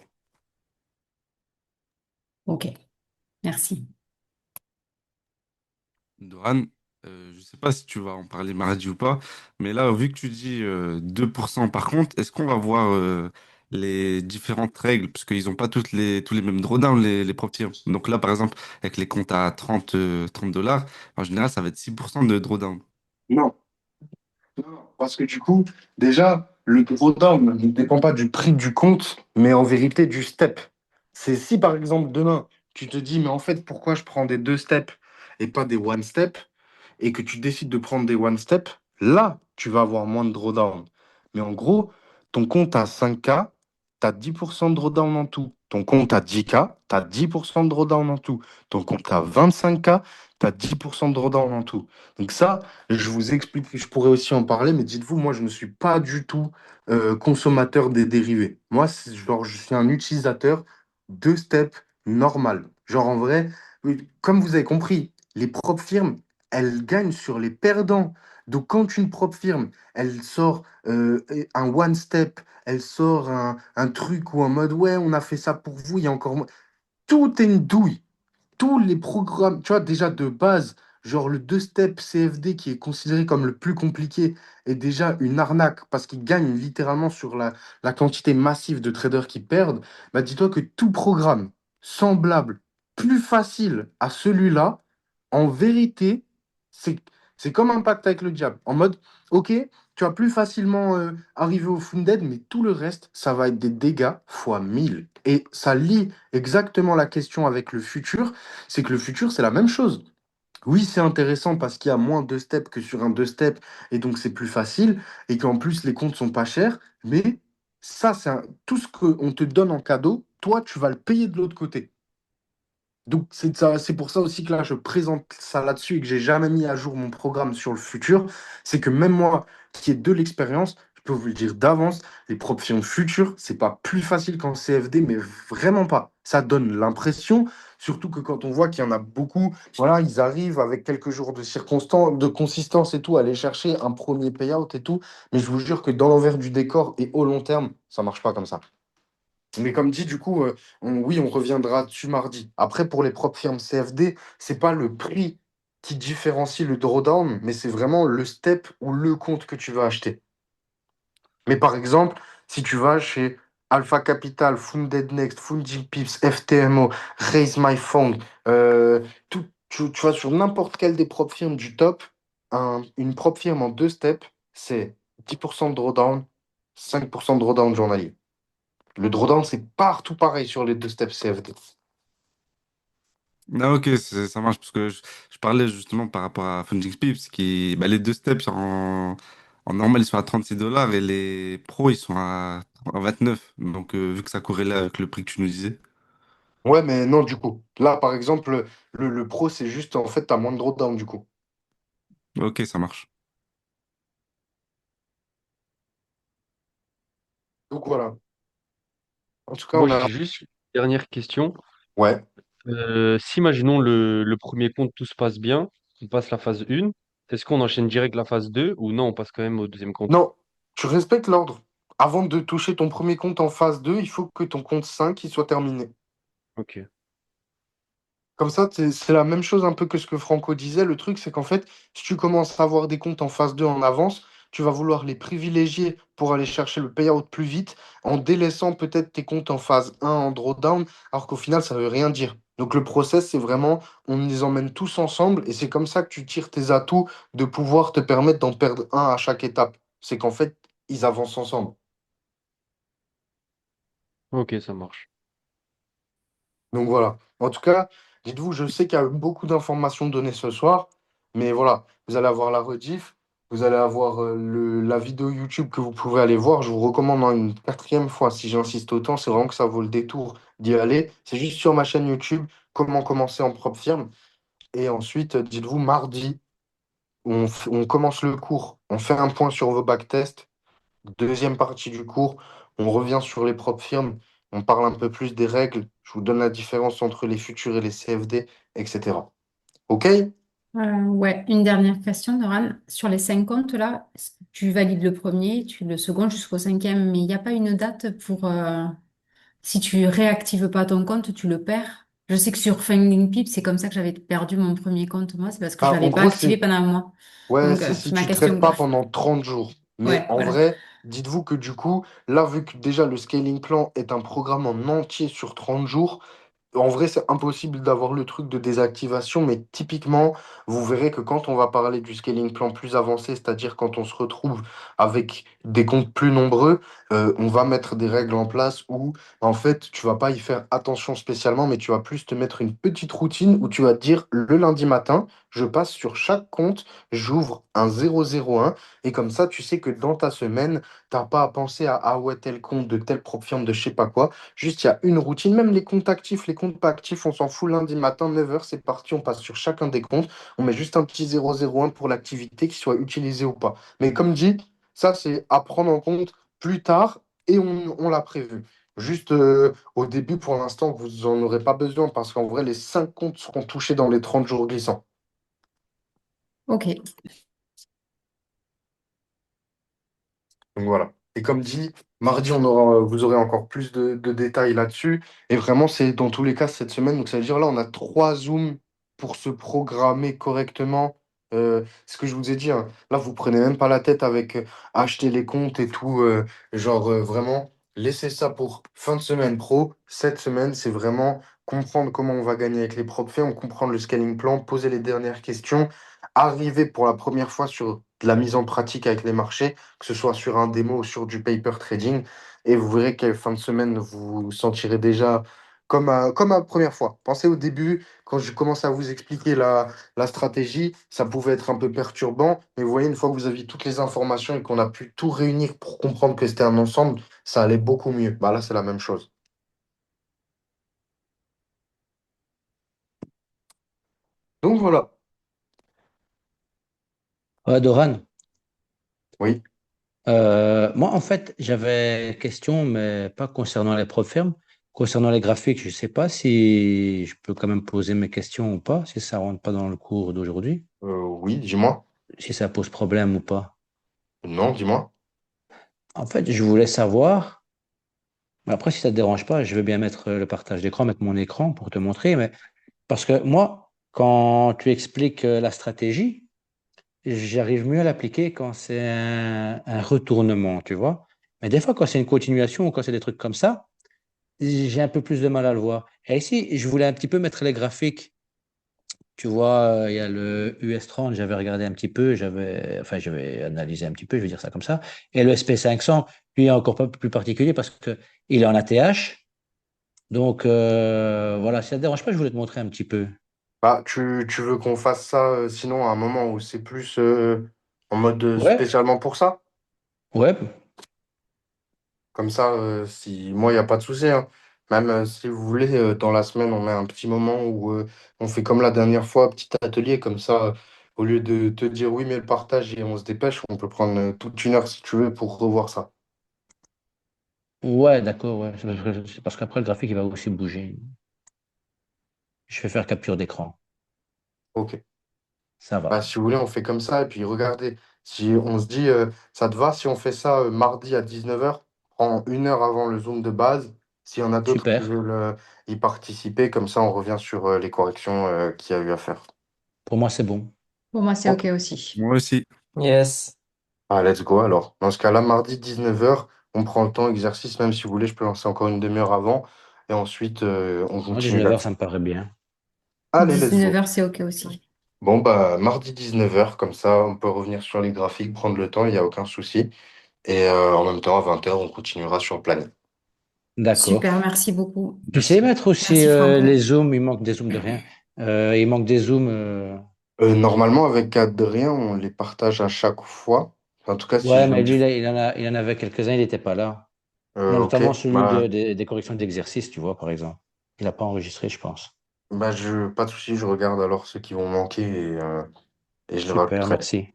Ok. Merci. Doran, je ne sais pas si tu vas en parler mardi ou pas, mais là, vu que tu dis 2% par contre, est-ce qu'on va voir les différentes règles? Parce qu'ils n'ont pas tous les mêmes drawdowns, les propres tiers. Donc là, par exemple, avec les comptes à 30 dollars, en général, ça va être 6% de drawdown. Non. Non, parce que du coup, déjà, le drawdown ne dépend pas du prix du compte, mais en vérité du step. C'est si par exemple demain, tu te dis, mais en fait, pourquoi je prends des 2 steps et pas des one step, et que tu décides de prendre des one step, là, tu vas avoir moins de drawdown. Mais en gros, ton compte à 5K, tu as 10% de drawdown en tout. Ton compte à 10K, tu as 10% de drawdown en tout. Ton compte à 25K, tu as 10% de drawdown en tout. Donc ça, je vous explique, je pourrais aussi en parler, mais dites-vous, moi, je ne suis pas du tout consommateur des dérivés. Moi, genre, je suis un utilisateur de step normal. Genre, en vrai, oui, comme vous avez compris, les propres firmes, elles gagnent sur les perdants. Donc, quand une propre firme, elle sort un one step, elle sort un truc ou un mode, ouais, on a fait ça pour vous, il y a encore. tout est une douille. Tous les programmes, tu vois, déjà de base, genre le deux-step CFD qui est considéré comme le plus compliqué est déjà une arnaque parce qu'il gagne littéralement sur la quantité massive de traders qui perdent. Bah, dis-toi que tout programme semblable, plus facile à celui-là, en vérité, c'est, c'est comme un pacte avec le diable. En mode, ok, tu vas plus facilement arriver au Funded, mais tout le reste, ça va être des dégâts fois 1000. Et ça lie exactement la question avec le futur, c'est que le futur, c'est la même chose. Oui, c'est intéressant parce qu'il y a moins de steps que sur un deux steps et donc c'est plus facile et qu'en plus les comptes sont pas chers, mais ça, tout ce qu'on te donne en cadeau, toi, tu vas le payer de l'autre côté. Donc c'est pour ça aussi que là, je présente ça là-dessus et que j'ai jamais mis à jour mon programme sur le futur. C'est que même moi, qui ai de l'expérience, je peux vous le dire d'avance, les propres futures, c'est pas plus facile qu'en CFD, mais vraiment pas. Ça donne l'impression, surtout que quand on voit qu'il y en a beaucoup, voilà, ils arrivent avec quelques jours de consistance et tout, à aller chercher un premier payout et tout. Mais je vous jure que dans l'envers du décor et au long terme, ça marche pas comme ça. Mais comme dit, du coup, oui, on reviendra dessus mardi. Après, pour les propres firmes CFD, c'est pas le prix qui différencie le drawdown, mais c'est vraiment le step ou le compte que tu vas acheter. Mais par exemple, si tu vas chez Alpha Capital, Funded Next, Funding Pips, FTMO, Raise My Fund, tu vas sur n'importe quelle des propres firmes du top, une propre firme en deux steps, c'est 10% de drawdown, 5% de drawdown journalier. Le drawdown, c'est partout pareil sur les deux steps CFD. Ah, ok, ça marche parce que je parlais justement par rapport à Funding Pips qui, bah, les deux steps en normal ils sont à 36 dollars et les pros ils sont à 29. Donc, vu que ça corrélait avec le prix que tu nous disais. Ouais, mais non, du coup. Là, par exemple, le pro, c'est juste, en fait, t'as moins de drawdown, du coup. Ok, ça marche. Donc voilà. En tout cas, Moi, on a. j'ai juste une dernière question. Ouais. Si, imaginons le premier compte, tout se passe bien, on passe la phase 1, est-ce qu'on enchaîne direct la phase 2 ou non, on passe quand même au deuxième compte? Non, tu respectes l'ordre. Avant de toucher ton premier compte en phase 2, il faut que ton compte 5 il soit terminé. Ok. Comme ça, c'est la même chose un peu que ce que Franco disait. Le truc, c'est qu'en fait, si tu commences à avoir des comptes en phase 2 en avance, tu vas vouloir les privilégier pour aller chercher le payout plus vite, en délaissant peut-être tes comptes en phase 1 en drawdown, alors qu'au final, ça veut rien dire. Donc le process, c'est vraiment, on les emmène tous ensemble, et c'est comme ça que tu tires tes atouts de pouvoir te permettre d'en perdre un à chaque étape. C'est qu'en fait, ils avancent ensemble. Ok, ça marche. Donc voilà. En tout cas, dites-vous, je sais qu'il y a eu beaucoup d'informations données ce soir, mais voilà, vous allez avoir la rediff, vous allez avoir la vidéo YouTube que vous pouvez aller voir. Je vous recommande une quatrième fois, si j'insiste autant, c'est vraiment que ça vaut le détour d'y aller. C'est juste sur ma chaîne YouTube, comment commencer en propre firme. Et ensuite, dites-vous, mardi, on commence le cours, on fait un point sur vos backtests. Deuxième partie du cours, on revient sur les propres firmes, on parle un peu plus des règles, je vous donne la différence entre les futurs et les CFD, etc. OK? Ouais, une dernière question, Doran. Sur les 5 comptes, là, est-ce que tu valides le premier, tu le second jusqu'au cinquième, mais il n'y a pas une date pour si tu réactives pas ton compte, tu le perds. Je sais que sur Finding Pip, c'est comme ça que j'avais perdu mon premier compte, moi, c'est parce que je Ah, en l'avais pas gros, activé c'est pendant un mois. ouais, Donc, c'est si c'est ma tu traites question, pas quoi. pendant 30 jours. Mais Ouais, en voilà. vrai, dites-vous que du coup, là, vu que déjà le scaling plan est un programme en entier sur 30 jours, en vrai, c'est impossible d'avoir le truc de désactivation, mais typiquement, vous verrez que quand on va parler du scaling plan plus avancé, c'est-à-dire quand on se retrouve avec des comptes plus nombreux, on va mettre des règles en place où, en fait, tu vas pas y faire attention spécialement, mais tu vas plus te mettre une petite routine où tu vas te dire le lundi matin, je passe sur chaque compte, j'ouvre un 001, et comme ça, tu sais que dans ta semaine, t'as pas à penser à ah ouais, tel compte de telle propre firme de je sais pas quoi. Juste, il y a une routine. Même les comptes actifs, les comptes pas actifs, on s'en fout. Lundi matin, 9h, c'est parti. On passe sur chacun des comptes. On met juste un petit 001 pour l'activité qui soit utilisée ou pas. Mais comme dit, ça, c'est à prendre en compte plus tard et on l'a prévu. Juste au début, pour l'instant, vous en aurez pas besoin parce qu'en vrai, les 5 comptes seront touchés dans les 30 jours glissants. Ok. Donc voilà. Et comme dit, mardi, vous aurez encore plus de détails là-dessus. Et vraiment, c'est dans tous les cas cette semaine. Donc, ça veut dire là, on a 3 Zooms pour se programmer correctement. Ce que je vous ai dit, hein. Là, vous prenez même pas la tête avec acheter les comptes et tout. Vraiment, laissez ça pour fin de semaine pro. Cette semaine, c'est vraiment comprendre comment on va gagner avec les propres faits, on comprend le scaling plan, poser les dernières questions, arriver pour la première fois sur de la mise en pratique avec les marchés, que ce soit sur un démo ou sur du paper trading. Et vous verrez qu'à fin de semaine, vous vous sentirez déjà comme à la première fois. Pensez au début, quand je commence à vous expliquer la stratégie, ça pouvait être un peu perturbant. Mais vous voyez, une fois que vous aviez toutes les informations et qu'on a pu tout réunir pour comprendre que c'était un ensemble, ça allait beaucoup mieux. Bah là, c'est la même chose. Donc voilà. Ouais, Doran, Oui. moi, en fait, j'avais une question, mais pas concernant les prop firmes. Concernant les graphiques, je ne sais pas si je peux quand même poser mes questions ou pas, si ça rentre pas dans le cours d'aujourd'hui, Oui, dis-moi. si ça pose problème ou pas. Non, dis-moi. En fait, je voulais savoir, mais après, si ça ne te dérange pas, je veux bien mettre le partage d'écran, mettre mon écran pour te montrer, mais parce que moi, quand tu expliques la stratégie, j'arrive mieux à l'appliquer quand c'est un retournement, tu vois. Mais des fois, quand c'est une continuation ou quand c'est des trucs comme ça, j'ai un peu plus de mal à le voir. Et ici, je voulais un petit peu mettre les graphiques. Tu vois, il y a le US30, j'avais regardé un petit peu, j'avais analysé un petit peu, je vais dire ça comme ça. Et le SP500, lui, est encore pas plus particulier parce que il est en ATH. Donc, voilà, si ça ne te dérange pas, je voulais te montrer un petit peu. Bah, tu veux qu'on fasse ça sinon à un moment où c'est plus en mode Ouais, spécialement pour ça? ouais, Comme ça, si moi, il n'y a pas de souci, hein. Même si vous voulez, dans la semaine, on met un petit moment où on fait comme la dernière fois, petit atelier, comme ça, au lieu de te dire oui, mais le partage et on se dépêche, on peut prendre toute une heure si tu veux pour revoir ça. ouais, d'accord, ouais. C'est parce qu'après, le graphique, il va aussi bouger. Je vais faire capture d'écran. Ok. Ça Bah, va. si vous voulez, on fait comme ça. Et puis regardez, si on se dit, ça te va si on fait ça mardi à 19h, prend une heure avant le Zoom de base. S'il y en a d'autres qui Super. veulent y participer, comme ça, on revient sur les corrections qu'il y a eu à faire. Pour moi, c'est bon. Pour moi, c'est OK Ok. aussi. Moi aussi. Yes. Ah, let's go alors. Dans ce cas-là, mardi 19h, on prend le temps, exercice, même si vous voulez, je peux lancer encore une demi-heure avant. Et ensuite, on Moi, continue 19h, ça là-dessus. me paraît bien. Allez, let's go. 19h, c'est OK aussi. Bon, bah, mardi 19h, comme ça, on peut revenir sur les graphiques, prendre le temps, il n'y a aucun souci. Et en même temps, à 20h, on continuera sur le planning. D'accord. Super, merci beaucoup. Tu sais mettre aussi Merci les Franco. zooms, il manque des zooms de rien. Il manque des zooms. Normalement, avec Adrien, on les partage à chaque fois. En tout cas, si Ouais, je ne mais dis... lui, là, il en avait quelques-uns, il n'était pas là. Ok, Notamment celui bah, des corrections d'exercice, tu vois, par exemple. Il n'a pas enregistré, je pense. pas de souci, je regarde alors ceux qui vont manquer et je les Super, rajouterai. merci.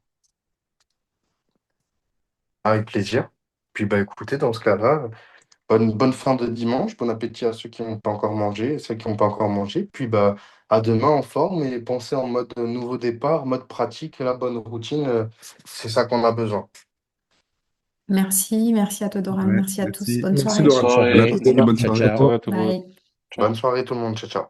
Avec plaisir. Puis bah écoutez, dans ce cas-là, bonne fin de dimanche, bon appétit à ceux qui n'ont pas encore mangé, et ceux qui n'ont pas encore mangé. Puis bah à demain en forme et pensez en mode nouveau départ, mode pratique, la bonne routine, c'est ça qu'on a besoin. Merci, merci à toi Doran, Ouais, merci à tous. merci. Bonne Merci soirée. Bonne Doran. soirée. Bon Soirée. appétit, bonne Ciao, soirée. Bonne soirée ciao. à tout le monde. Bye. Ciao. Bonne soirée tout le monde, ciao ciao.